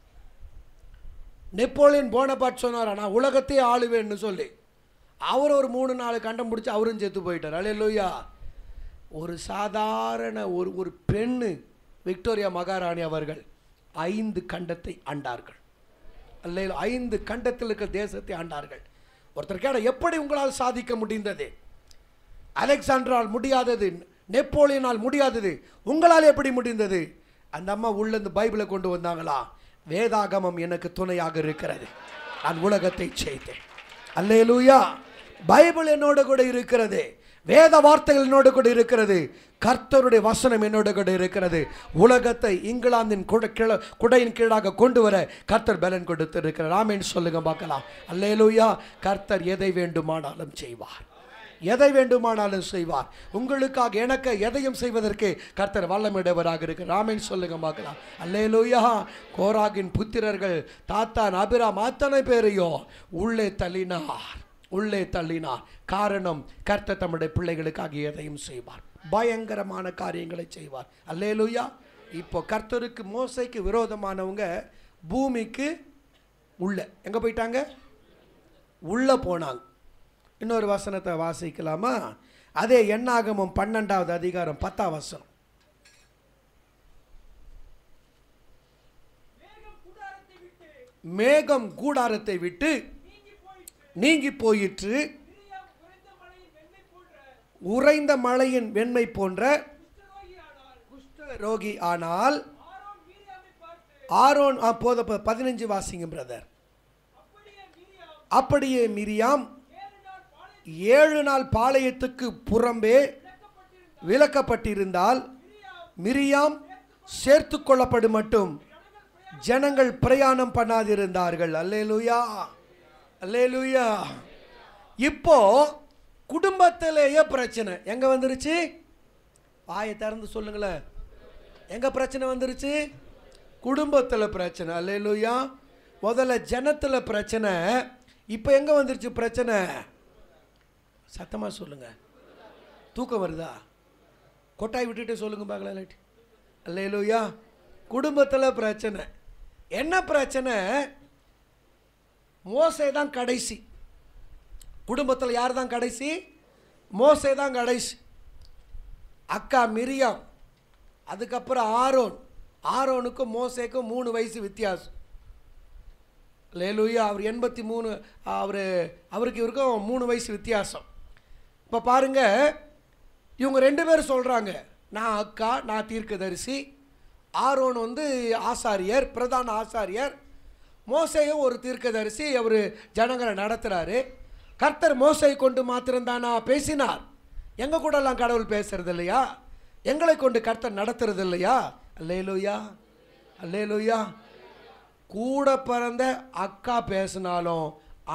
நெப்போலியன் போனபார்ட் சொன்னார், நான் உலகத்தையே ஆளுவேன்னு சொல்லி அவர் ஒரு 3-4 கண்டம் பிடிச்சி அவரும் செத்து போயிட்டார். அல்லேலூயா. ஒரு சாதாரண ஒரு பெண்ணு விக்டோரியா மகாராணி அவர்கள் 5 கண்டத்தை ஆண்டார்கள். அல்ல 5 கண்டத்தில் இருக்க தேசத்தை ஆண்டார்கள். ஒருத்தர் கேட்ட, எப்படி உங்களால் சாதிக்க முடிந்தது? அலெக்சாண்டரால் முடியாதது, நெப்போலியனால் முடியாதது, உங்களால் எப்படி முடிந்தது? அந்த அம்மா உள்ளேருந்து பைபிளை கொண்டு வந்தாங்களா? வேதாகமம் எனக்கு துணையாக இருக்கிறது, நான் உலகத்தை செய்தேன். அல்லேலூயா. பைபிள் என்னோட கூட இருக்கிறது, வேத வார்த்தைகள் என்னோட கூட இருக்கிறது, கர்த்தருடைய வசனம் என்னோட கூட இருக்கிறது. உலகத்தை இங்கிலாந்தின் குடையின் கீழாக கொண்டு வர கர்த்தர் பலன் கொடுத்து இருக்கிறார். ஆமென் சொல்லுங்க பார்க்கலாம். அல்லேலூயா. கர்த்தர் எதை வேண்டுமானாலும் செய்வார், எதை வேண்டுமானாலும் செய்வார். உங்களுக்காக எனக்கு எதையும் செய்வதற்கு கர்த்தர் வல்லமையுடையவராக இருக்கிறார். ஆமென் சொல்லுங்க பார்க்கலாம். அல்லேலூயா. கோராகின் புத்திரர்கள் தாத்தான், அபிராம் அத்தனை பேரையும் உள்ளே தள்ளினார். காரணம், கர்த்தர் தம்முடைய பிள்ளைகளுக்காக எதையும் செய்வார். பயங்கரமான காரியங்களை செய்வார். அல்லேலூயா. இப்போ கர்த்தருக்கு மோசைக்கு விரோதமானவங்க பூமிக்கு உள்ள எங்க போயிட்டாங்க? உள்ள போனாங்க. இன்னொரு வசனத்தை வாசிக்கலாமா? அதே என்னாகமம் 12வது அதிகாரம் 10ஆம் வசனம். மேகம் கூடாரத்தை விட்டு நீங்கி போயிற்று, உறைந்த மழையின் வெண்மை போன்ற குஷ்டரோகி ஆனால் ஆரோன் 15 வாசிங்க பிரதர். அப்படியே மிரியாம் 7 நாள் பாளையத்துக்கு புறம்பே விலக்கப்பட்டிருந்தால் மிரியாம் சேர்த்து கொள்ளப்படும் மட்டும் ஜனங்கள் பிரயாணம் பண்ணாதிருந்தார்கள். அல்லேலூயா. அல்லேலூயா. இப்போ குடும்பத்திலேயே பிரச்சனை எங்க வந்துருச்சு? வாயை திறந்து சொல்லுங்களேன். எங்க பிரச்சனை வந்துருச்சு? குடும்பத்தில் பிரச்சனை. அல்லேலூயா. முதல்ல ஜனத்தில் பிரச்சனை, இப்போ எங்க வந்துருச்சு பிரச்சனை? சத்தமா சொல்லுங்க. தூக்கம் வருதா? கொட்டாய் விட்டுட்டு சொல்லுங்க பார்க்கலாம். அல்லேலூயா. குடும்பத்தில் பிரச்சனை. என்ன பிரச்சனை? மோசே தான் கடைசி. குடும்பத்தில் யார் தான் கடைசி? மோசே தான் கடைசி. அக்கா மிரியாம், அதுக்கப்புறம் ஆரோனுக்கும் மோசேக்கும் 3 வயசு வித்தியாசம். அல்லேலூயா. அவர் 83, அவருக்கு இவருக்கும் 3 வயசு வித்தியாசம். இப்போ பாருங்க, இவங்க 2 பேரும் சொல்கிறாங்க, நான் அக்கா, நான் தீர்க்கதரிசி. ஆரோன் ஆசாரியர், பிரதான ஆசாரியர். மோசேயும் ஒரு தீர்க்கதரிசி, அவர் ஜனங்களை நடத்துகிறாரு. கர்த்தர் மோசை கொண்டு மாத்திரம்தானா பேசினார்? எங்கள் கூடலாம் கடவுள் பேசுறது இல்லையா? எங்களை கொண்டு கர்த்தர் நடத்துறது இல்லையா? அல்லேலூயா. அல்லேலூயா. கூட பிறந்த அக்கா பேசினாலும்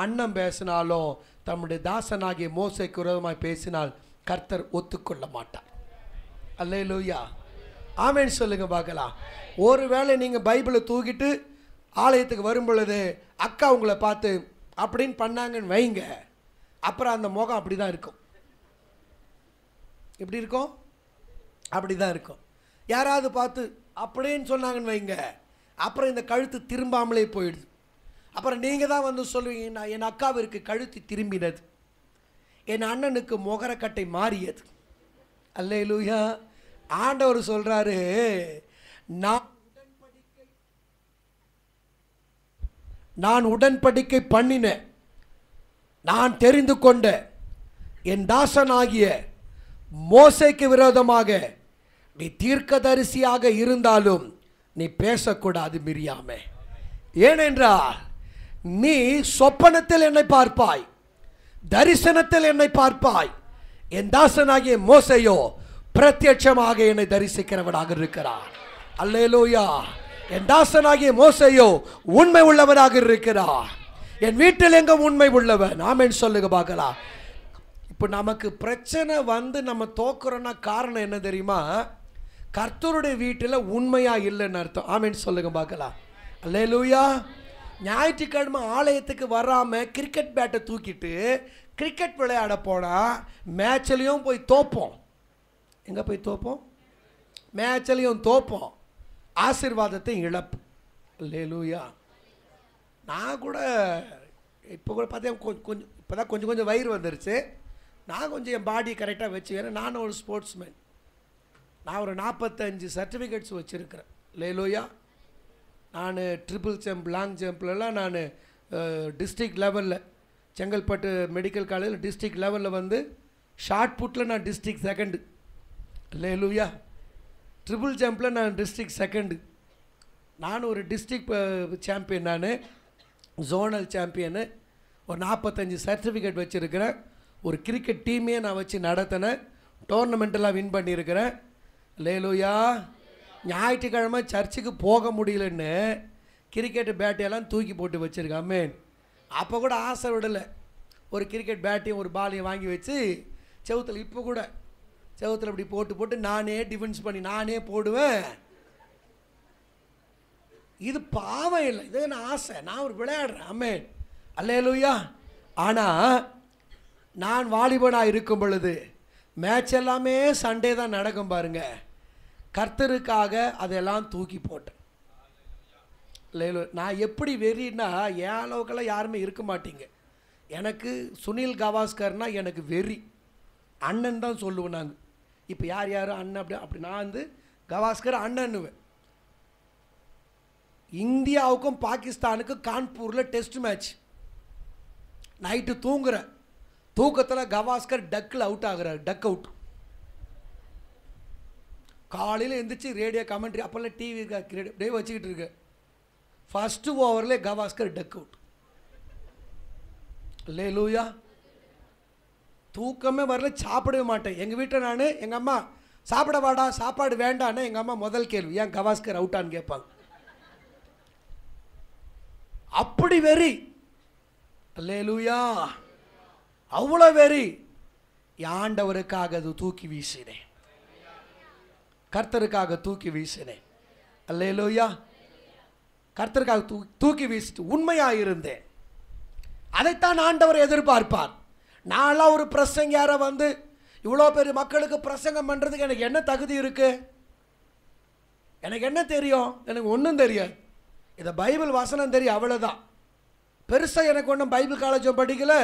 அண்ணன் பேசினாலும் தம்முடைய தாசனாகிய மோசைக்கு விரோதமாய் பேசினால் கர்த்தர் ஒத்துக்கொள்ள மாட்டார். அல்லேலூயா. ஆமென் சொல்லுங்க பார்க்கலாம். ஒருவேளை நீங்கள் பைபிளை தூக்கிட்டு ஆலயத்துக்கு வரும் பொழுது அக்கா உங்களை பார்த்து அப்படின்னு பண்ணாங்கன்னு வைங்க, அப்புறம் அந்த முகம் அப்படி தான் இருக்கும். எப்படி இருக்கும்? அப்படி தான் இருக்கும். யாராவது பார்த்து அப்படின்னு சொன்னாங்கன்னு வைங்க, அப்புறம் இந்த கழுத்து திரும்பாமலே போயிடுது. அப்புறம் நீங்கள் தான் சொல்லுவீங்க, என் அக்காவிற்கு கழுத்து திரும்பினது, என் அண்ணனுக்கு முகரக்கட்டை மாறியது. அல்லேலூயா. ஆண்டவர் நான் உடன்படிக்கை பண்ணின, நான் தெரிந்து கொண்ட என் தாசனாகிய மோசேக்கு விரோதமாக நீ தீர்க்கதரிசியாக இருந்தாலும் நீ பேசக்கூடாது மிரியாமே. ஏனென்றால் நீ சொப்பனத்தில் என்னை பார்ப்பாய், தரிசனத்தில் என்னை பார்ப்பாய். என் தாசனாகிய மோசேயோ பிரத்யட்சமாக என்னை தரிசிக்கிறவனாக இருக்கிறார். அல்லேலூயா. என் தாசனாகிய மோசேயோ உண்மை உள்ளவனாக இருக்கிறார். என் வீட்டில் எங்க உண்மை உள்ளவன்? ஆமென் சொல்லுங்க பார்க்கலாம். இப்போ நமக்கு பிரச்சனை வந்து நம்ம தோக்குறோன்னா காரணம் என்ன தெரியுமா? கர்த்தருடைய வீட்டில் உண்மையா இல்லைன்னு அர்த்தம். ஆமென் சொல்லுங்க பார்க்கலாம். அல்லேலூயா. ஞாயிற்றுக்கிழமை ஆலயத்துக்கு வராமல் கிரிக்கெட் பேட்டை தூக்கிட்டு கிரிக்கெட் விளையாட போனால் மேட்ச்லேயும் போய் தோப்போம். எங்கே போய் தோப்போம்? மேட்ச்லேயும் தோப்போம், ஆசீர்வாதத்தை இழப்போம். அல்லேலூயா. நான் கூட இப்போ கூட பார்த்தேன், கொஞ்சம் இப்போ தான் கொஞ்சம் வயிறு வந்துருச்சு. நான் கொஞ்சம் என் பாடி கரெக்டாக வச்சுக்கிறேன். நானும் ஒரு ஸ்போர்ட்ஸ்மேன். நான் ஒரு 45 சர்டிஃபிகேட்ஸ் வச்சுருக்கிறேன். அல்லேலூயா. நான் ட்ரிபிள் ஜம்ப், லாங் ஜம்ப்லலாம் நான் டிஸ்ட்ரிக்ட் லெவலில், செங்கல்பட்டு மெடிக்கல் காலேஜில் டிஸ்ட்ரிக்ட் லெவலில் வந்து ஷார்ட் புட்டில் நான் டிஸ்ட்ரிக்ட் செகண்டு. அல்லேலூயா. ட்ரிபிள் ஜம்பில் நான் டிஸ்ட்ரிக்ட் செகண்டு. நான் ஒரு டிஸ்ட்ரிக்ட் சாம்பியன், நான் ஜோனல் சாம்பியனு. ஒரு 45 சர்டிஃபிகேட் வச்சுருக்கிறேன். ஒரு கிரிக்கெட் டீமே நான் வச்சு நடத்தினேன். டோர்னமெண்ட்டெல்லாம் வின் பண்ணியிருக்கிறேன். அல்லேலூயா. ஞாயிற்றுக்கிழமை சர்ச்சுக்கு போக முடியலன்னு கிரிக்கெட்டு பேட்டையெல்லாம் தூக்கி போட்டு வச்சுருக்கேன். ஆமென். அப்போ கூட ஆசை விடலை. ஒரு கிரிக்கெட் பேட்டையும் ஒரு பாலையும் வாங்கி வச்சு செவுத்தில், இப்போ கூட செவுத்தில் இப்படி போட்டு நானே டிஃபென்ஸ் பண்ணி நானே போடுவேன். இது பாவம் இல்லை, இது நான் ஆசை, நான் ஒரு விளையாடுறேன். ஆமென். அல்லேலூயா. ஆனால் நான் வாலிபனாக இருக்கும் பொழுது மேட்ச் எல்லாமே சண்டே தான் நடக்கும் பாருங்க. கர்த்தருக்காக அதெல்லாம் தூக்கி போட்டேன். இல்லையில நான் எப்படி வெறின்னா என் அளவுக்கெல்லாம் யாருமே இருக்க மாட்டீங்க. எனக்கு சுனில் கவாஸ்கர்னா எனக்கு வெறி, அண்ணன் தான் சொல்லுவேன். நாங்கள் இப்போ யார் அண்ணன் அப்படி நான் வந்து கவாஸ்கர் அண்ணன்னுவேன். இந்தியாவுக்கும் பாகிஸ்தானுக்கும் கான்பூரில் டெஸ்ட் மேட்ச். நைட்டு தூங்குறேன், தூக்கத்தில் கவாஸ்கர் டக்கில் அவுட் ஆகுறாரு, டக் அவுட். காலையில் எழுந்திரிச்சு ரேடியோ கமெண்ட்ரி, அப்போல்லாம் டிவி அப்படியே வச்சுக்கிட்டு இருக்கு. ஃபஸ்ட்டு ஓவரில் கவாஸ்கர் டக் அவுட். அல்லேலூயா. தூக்கமே வரல, சாப்பிடவே மாட்டேன். எங்கள் வீட்டில் நான் எங்கள் அம்மா சாப்பிட வாடா, சாப்பாடு வேண்டான்னு எங்கள் அம்மா முதல் கேள்வி, ஏன் கவாஸ்கர் அவுட்டான்னு கேட்பாங்க. அப்படி வெறி. அல்லேலூயா. அவ்வளோ வெறி. ஆண்டவருக்காக அது தூக்கி வீசினேன், கர்த்தருக்காக தூக்கி வீசினேன். அல்லேலூயா. கர்த்தருக்காக தூக்கி வீசிட்டு உண்மையாக இருந்தேன். அதைத்தான் ஆண்டவர் எதிர்பார்ப்பார். நான்லாம் ஒரு பிரசங்க யாரை வந்து இவ்வளோ பெரிய மக்களுக்கு பிரசங்கம் பண்ணுறதுக்கு எனக்கு என்ன தகுதி இருக்கு? எனக்கு என்ன தெரியும்? எனக்கு ஒன்றும் தெரியாது. இதை பைபிள் வசனம் தெரியும், அவ்வளோதான். பெருசாக எனக்கு ஒன்றும் பைபிள் காலேஜும் படிக்கலை,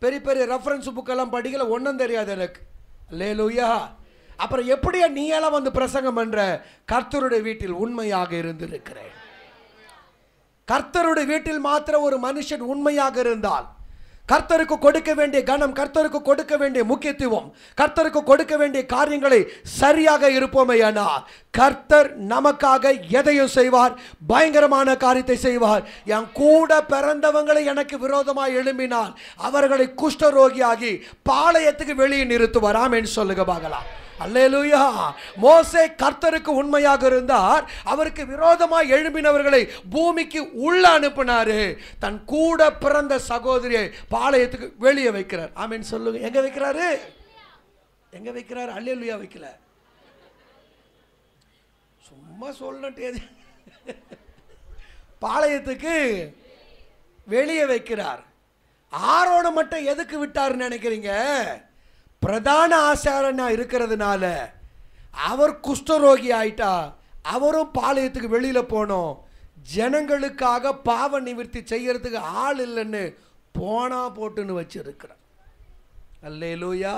பெரிய பெரிய ரெஃபரன்ஸ் புக்கெல்லாம் படிக்கலை, ஒன்றும் தெரியாது எனக்கு. அல்லேலூயா. அப்புறம் எப்படியா நீ எல்லாம் வந்து பிரசங்கம் பண்ற? கர்த்தருடைய வீட்டில் உண்மையாக இருந்திருக்கிறேன். கர்த்தருடைய வீட்டில் மாத்திர ஒரு மனுஷன் உண்மையாக இருந்தால் கர்த்தருக்கு கொடுக்க வேண்டிய கனம், கர்த்தருக்கு கொடுக்க வேண்டிய முக்கியத்துவம், கர்த்தருக்கு கொடுக்க வேண்டிய காரியங்களை சரியாக இருப்போமேயானால் கர்த்தர் நமக்காக எதையும் செய்வார், பயங்கரமான காரியத்தை செய்வார். என் கூட பிறந்தவங்களை எனக்கு விரோதமாக எழும்பினால் அவர்களை குஷ்டரோகியாகி பாளையத்துக்கு வெளியே நிறுத்துவார். ஆமென் சொல்லுங்க பார்க்கலாம். அல்லேலூயா. மோசே கர்த்தருக்கு உண்மையாக இருந்தார். அவருக்கு விரோதமாக எழும்பினவர்களை பூமிக்கு உள்ள அனுப்பினாரு. தன் கூட பிறந்த சகோதரியை பாளையத்துக்கு வெளியே வைக்கிறார். ஆமென் சொல்லுங்க. எங்க வைக்கிறாரு? எங்க வைக்கிறாரு? அல்லேலூயா வைக்கல, சும்மா சொல்லட்டே. பாளையத்துக்கு வெளியே வைக்கிறார். ஆரோனை மட்டும் எதுக்கு விட்டாருன்னு நினைக்கிறீங்க? பிரதான ஆசாரனா இருக்கிறதுனால அவர் குஷ்டரோகி ஆயிட்டா, அவரும் பாளையத்துக்கு வெளியில் போனோம். ஜனங்களுக்காக பாவ நிவர்த்தி செய்யறதுக்கு ஆள் இல்லைன்னு போனா போட்டுன்னு வச்சிருக்கிறார். அல்லேலூயா.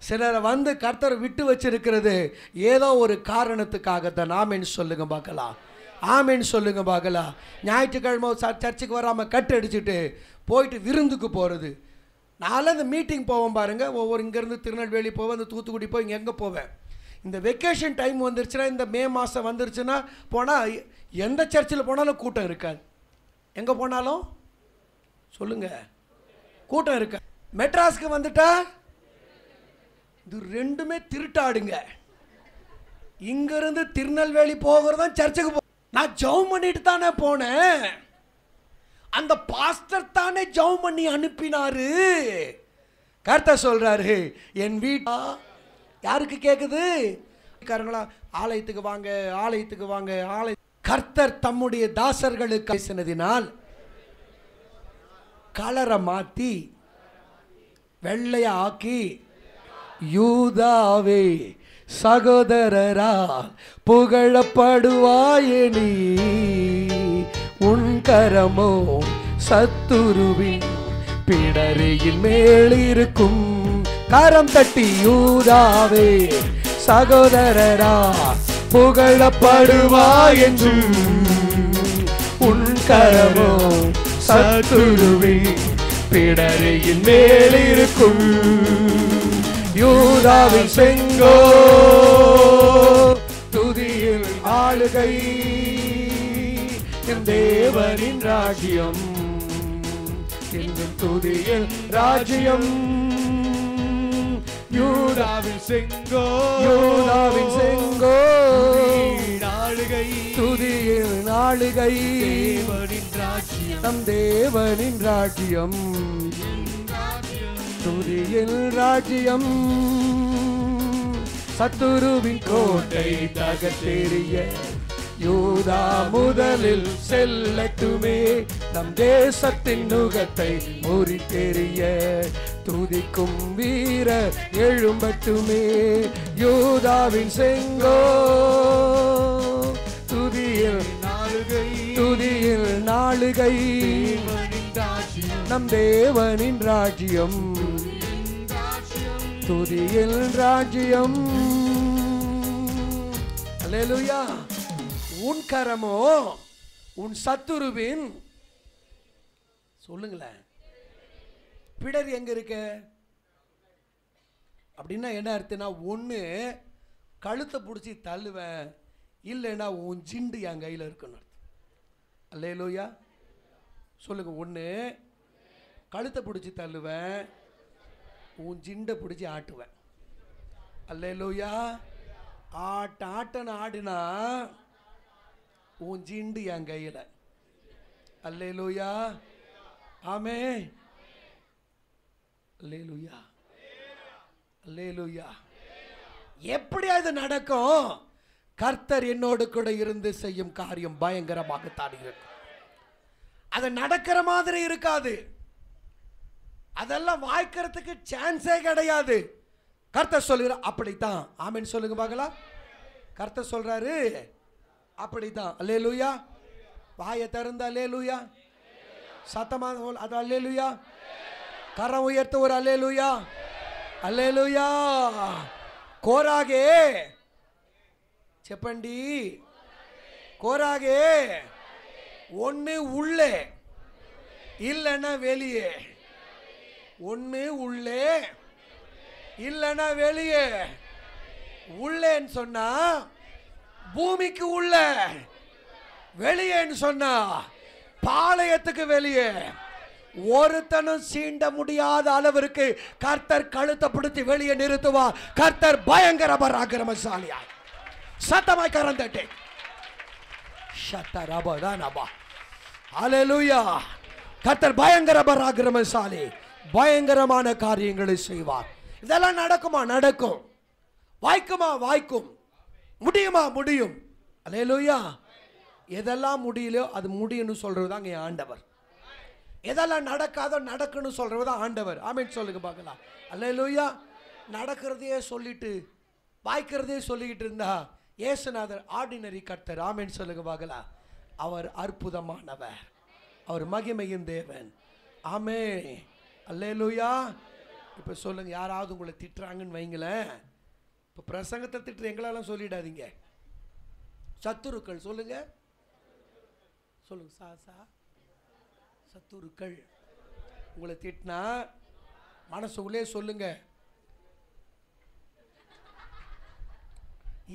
சிலரை வந்து கர்த்தர் விட்டு வச்சிருக்கிறது ஏதோ ஒரு காரணத்துக்காகத்தான். ஆமென் சொல்லுங்க பார்க்கலாம். ஆமேன்னு சொல்லுங்க பார்க்கலாம். ஞாயிற்றுக்கிழமை சர்ச்சுக்கு வராமல் கட்டு அடிச்சுட்டு போயிட்டு விருந்துக்கு போகிறது. நான்லாம் இந்த மீட்டிங் போவேன் பாருங்கள். ஒவ்வொரு இங்கேருந்து திருநெல்வேலி போவேன், இந்த தூத்துக்குடி போய் இங்கே எங்கே போவேன். இந்த வெக்கேஷன் டைம் வந்துருச்சுன்னா, இந்த மே மாதம் வந்துருச்சுன்னா போனால் எந்த சர்ச்சில் போனாலும் கூட்டம் இருக்காது. எங்கே போனாலும் சொல்லுங்கள் கூட்டம் இருக்க. மெட்ராஸ்க்கு வந்துட்டா இது ரெண்டுமே திருட்டாடுங்க. இங்கிருந்து திருநெல்வேலி போகிறதும் சர்ச்சுக்கு நான் ஜெபம் பண்ணிட்டு தானே போனேன். அந்த பாஸ்டர் தானே ஜெபம் பண்ணி அனுப்பினாரு. கர்த்தர் சொல்றாரு, என் வீட்டா யாருக்கு கேட்குது? ஆலயத்துக்கு வாங்க, ஆலயத்துக்கு வாங்க, ஆலய. கர்த்தர் தம்முடைய தாசர்களுக்கு பேசினதினால் கலரை மாற்றி வெள்ளைய ஆக்கி, யூதாவே சகோதரரால் புகழப்படுவாயே நீ, உன் கரமோ சத்துருவின் பிடரியின் மேலிருக்கும். கரம் தட்டி யூதாவே சகோதரரால் புகழப்படுவாய் என்றும், உன் கரமோ சத்துருவின் பிடரியின் மேலிருக்கும். யூதாவின் செங்கோ துதியில் ஆளுகை, என் தேவனின் ராஜ்யம், என் துதியில் ராஜ்யம். யூதாவின் செங்கோ, யூதாவின் செங்கோ ஆளுகை, துதியில் ஆளுகை, தேவனின் ராஜ்யம், நம் தேவனின் ராஜ்யம், துதியில் ராஜ்யம். சத்துருவின் கோட்டை தகர்த்தெறிய யூதா முதலில் செல்லட்டுமே, நம் தேசத்தின் நுகத்தை முறித்தெறிய துதிக்கும் வீரர் எழும்பட்டுமே. யூதாவின் செங்கோ துதியில் நாளுகை, துதியில் நாளுகை, நம் தேவனின் ராஜ்யம், துதியில் ராஜ்யம். அல்லேலூயா. உன் கரமோ உன் சத்துருவின், சொல்லுங்களேன், பிடர் எங்க இருக்க அப்படின்னா என்ன அர்த்தம்னா, ஒன்று கழுத்தை பிடிச்சி தள்ளுவேன், இல்லைன்னா உன் ஜிண்டு என் கையில் இருக்குன்னு அர்த்தம். அல்லேலூயா சொல்லுங்க. ஒன்று கழுத்தை பிடிச்சி தள்ளுவேன், உன் ஜிண்டை பிடிச்சி ஆட்டுவேன். அல்லேலூயா. ஆட்டன்னு ஆடுனா உன் ஜிண்டு என் கையில். அல்லேலூயா. ஆமே. அல்லேலூயா. அல்லேலூயா. எப்படி அது நடக்கும்? கர்த்தர் என்னோடு கூட இருந்து செய்யும் காரியம் பயங்கரமாகத்தான் இருக்கும். அது நடக்கிற மாதிரி இருக்காது. அதெல்லாம் வாய்க்கிறதுக்கு சான்ஸே கிடையாது. கர்த்தர் சொல்லுற அப்படித்தான். ஆமென் சொல்லுங்க பார்க்கலாம். கர்த்தர் சொல்றாரு அப்படித்தான். அல்லேலூயா. வாயை திறந்த அல்லேலூயா. சத்தமா அது அல்லேலூயா. கரம் உயர்த்த ஒரு அல்லேலூயா. அல்லேலூயா. கோராகே చెప్పండి. கோராகே ஒன்று உள்ளே இல்லைன்னா வெளியே, ஒன்று உள்ளே இல்லைன்னா வெளியே. உள்ளேன்னு சொன்னா பூமிக்கு உள்ள, வெளியேன்னு சொன்னா பாளையத்துக்கு வெளியே. ஒருத்தனும் சீண்ட முடியாத அளவிற்கு கர்த்தர் கழுத்தை பிடித்து வெளியே நிறுத்துவார். கர்த்தர் பயங்கர பராக்கிரமசாலியா. சத்தமாய் கரந்தட்டே ஷத்தரபதானபா. அல்லேலூயா. கர்த்தர் பயங்கர பராக்கிரமசாலி, பயங்கரமான காரியங்களை செய்வார். இதெல்லாம் நடக்குமா? நடக்கும். வாய்க்குமா? வாய்க்கும். முடியுமா? முடியும். அல்லேலூயா. எதெல்லாம் முடியலையோ அது முடியும்னு சொல்றது தாங்க என் ஆண்டவர். எதெல்லாம் நடக்காதோ நடக்குன்னு சொல்றது தான் ஆண்டவர். ஆமென் சொல்லுங்க பார்க்கலாம். அல்லேலூயா. நடக்கிறதையே சொல்லிட்டு வாய்க்கிறதே சொல்லிக்கிட்டு இருந்தா இயேசுநாதர் ஆர்டினரி கர்த்தர். ஆமென் சொல்லுங்க பார்க்கலாம். அவர் அற்புதமானவர், அவர் மகிமையின் தேவன். ஆமே. அல்லேலூயா. இப்போ சொல்லுங்க, யாராவது உங்களை திட்டுறாங்கன்னு வைங்களேன். இப்போ பிரசங்கத்தை திட்டுற எங்களெல்லாம் சொல்லிடாதீங்க. சத்துருக்கள் சொல்லுங்க, சொல்லுங்க. சத்துருக்கள். உங்களை திட்டினா மனசுக்குள்ளே சொல்லுங்க,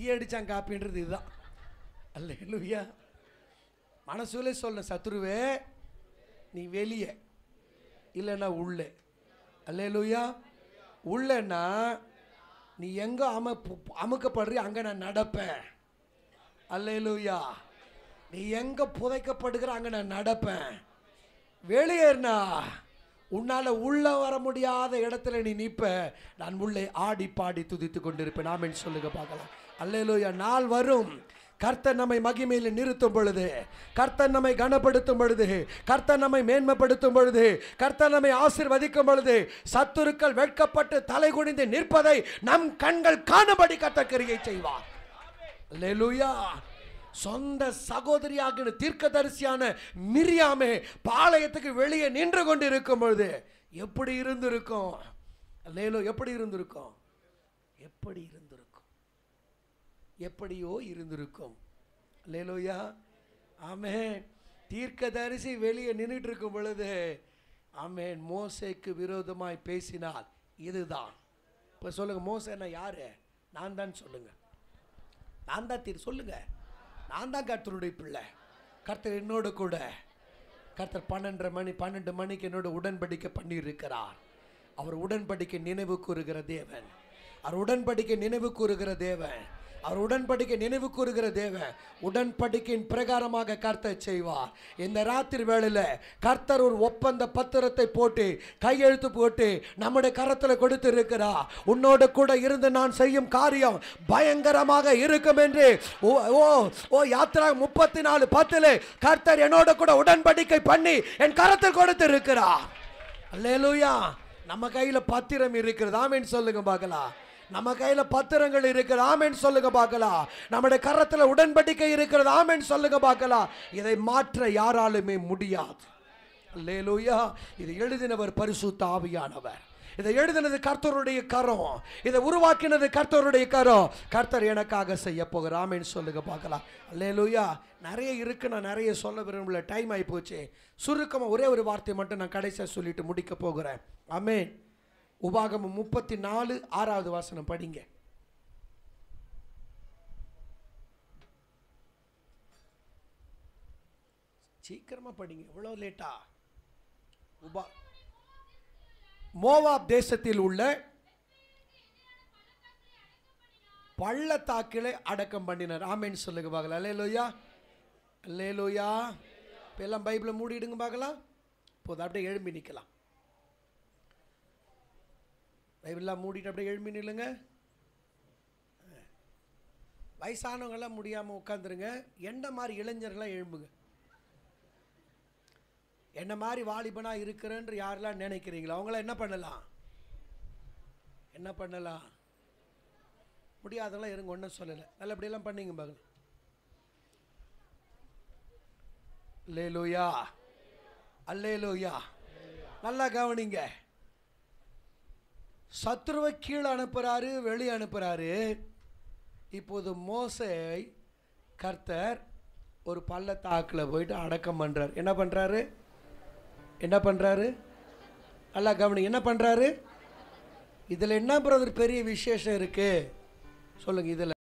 ஈ அடிச்சான் காப்பின்றது இதுதான். அல்லேலூயா. மனசுக்குள்ளே சொல்ல, சத்துருவே நீ வெளியே இல்லைன்னா உள்ளே. அல்லேலூயா. உள்ளேன்னா நீ எங்கே அமுக்கப்படுறிய அங்கே நான் நடப்பேன். அல்லேலூயா. நீ எங்கே புதைக்கப்படுகிற அங்கே நான் நடப்பேன். வெளியேறினா உன்னால் உள்ளே வர முடியாத இடத்துல நீ நிற்ப, நான் உள்ளே ஆடி பாடி துதித்து கொண்டிருப்பேன். ஆமென் சொல்லுங்க பார்க்கலாம். அல்லேலூயா. நாள் வரும், கர்த்தர் நம்மை மகிமையில் நிறுத்தும் பொழுது, கர்த்தர் நம்மை கனப்படுத்தும் பொழுது, கர்த்தர் நம்மை மேன்மைப்படுத்தும் பொழுது, கர்த்தர் நம்மை ஆசீர்வதிக்கும் பொழுது, சத்துருக்கள் வெட்கப்பட்டு தலை குனிந்து நிற்பதை நம் கண்கள் காணும்படி கர்த்தர் கிரியை செய்வார். அல்லேலூயா. சொந்த சகோதரியாக தீர்க்கதரிசியான மிரியாமே பாளையத்துக்கு வெளியே நின்று கொண்டு இருக்கும் பொழுது எப்படி இருந்திருக்கும்? அல்லேலூயா. எப்படி இருந்திருக்கும்? எப்படி இருந்திருக்கும்? எப்படியோ இருந்திருக்கும். அல்லேலூயா. ஆமென். தீர்க்கதரிசி வெளியே நின்றுட்டு இருக்கும் பொழுது, ஆமென், மோசேக்கு விரோதமாய் பேசினால் இதுதான். இப்போ சொல்லுங்க, மோசேன்னா யாரு? நான் தான். சொல்லுங்க, நான் தான். சொல்லுங்க, நான் தான் கர்த்தருடைய பிள்ளை. கர்த்தர் என்னோடு கூட, கர்த்தர் 12 மணிக்கு என்னோட உடன்படிக்கை பண்ணியிருக்கிறார். அவர் உடன்படிக்கை நினைவு கூறுகிற தேவன். அவர் உடன்படிக்கை நினைவு கூறுகிற தேவன். அவர் உடன்படிக்கை நினைவு கூறுகிற தேவன். உடன்படிக்கையின் பிரகாரமாக கர்த்தர் செய்வார். இந்த ராத்திரி வேளையில் கர்த்தர் ஒரு ஒப்பந்த பத்திரத்தை போட்டு கையெழுத்து போட்டு நம்முடைய கரத்தில் கொடுத்து இருக்கிறார். உன்னோட கூட இருந்து நான் செய்யும் காரியம் பயங்கரமாக இருக்கும் என்று யாத்திரா 34:10 கர்த்தர் என்னோட கூட உடன்படிக்கை பண்ணி என் கரத்தில் கொடுத்து இருக்கிறார். அல்லேலூயா. நம்ம கையில் பத்திரம் இருக்கிறது. ஆமென் சொல்லுங்க பார்க்கலாம். நம்ம கையில் பத்திரங்கள் இருக்கிறது. ஆமென் சொல்லுங்க பார்க்கலாம். நம்முடைய கரத்தில் உடன்படிக்கை இருக்கிறது. ஆமென் சொல்லுங்க பார்க்கலாம். இதை மாற்ற யாராலுமே முடியாது. அல்லேலூயா. இதை எழுதினவர் பரிசுத்த ஆவியானவர். இதை எழுதினது கர்த்தருடைய கரம். இதை உருவாக்கினது கர்த்தருடைய கரம். கர்த்தர் எனக்காக செய்ய போகிற. ஆமென் சொல்லுங்க பார்க்கலாம். அல்லேலூயா. நிறைய இருக்கு, நான் நிறைய சொல்ல விரும்பல, டைம் ஆகி போச்சு. சுருக்கமாக ஒரே ஒரு வார்த்தை மட்டும் நான் கடைசியாக சொல்லிட்டு முடிக்க போகிறேன். ஆமென். உபாகமம் 34:6 வசனம் படிங்க. சீக்கிரமா படிங்க, எவ்வளோ லேட்டா? மோவாப் தேசத்தில் உள்ள பள்ளத்தாக்கிலே அடக்கம் பண்ணினார். ஆமென் சொல்லுங்க பார்க்கலாம். அல்லேலூயா. அல்லேலூயா. இப்போ எல்லாம் பைபிளை மூடிடுங்க பார்க்கலாம். போதும், அப்படியே எழும்பி நிற்கலாம். பைபிள்லாம் மூடிட்டு அப்படியே எழும்பி நில்லுங்க. வயசானவங்கெல்லாம் முடியாமல் உட்காந்துருங்க. என்ன மாதிரி இளைஞர்கள்லாம் எழும்புங்க. என்ன மாதிரி வாலிபனாக இருக்கிறேன்னு யாரெல்லாம் நினைக்கிறீங்களோ அவங்களாம் என்ன பண்ணலாம்? என்ன பண்ணலாம்? முடியாதெல்லாம் இருங்க, ஒன்றும் சொல்லலை. நல்லபடியெல்லாம் பண்ணிங்க பார்க்கலாம். அல்லேலூயா. அல்லேலூயா. நல்லா கவனிங்க. சத்துருவை கீழே அனுப்புகிறாரு, வெளியே அனுப்புகிறாரு. இப்போது மோசே கர்த்தர் ஒரு பள்ளத்தாக்கில் போயிட்டு அடக்கம் பண்ணுறார். என்ன பண்ணுறாரு? என்ன பண்ணுறாரு? நல்லா கவனி. என்ன பண்ணுறாரு? இதில் என்ன பிரதர் பெரிய விசேஷம் இருக்குது சொல்லுங்கள். இதில்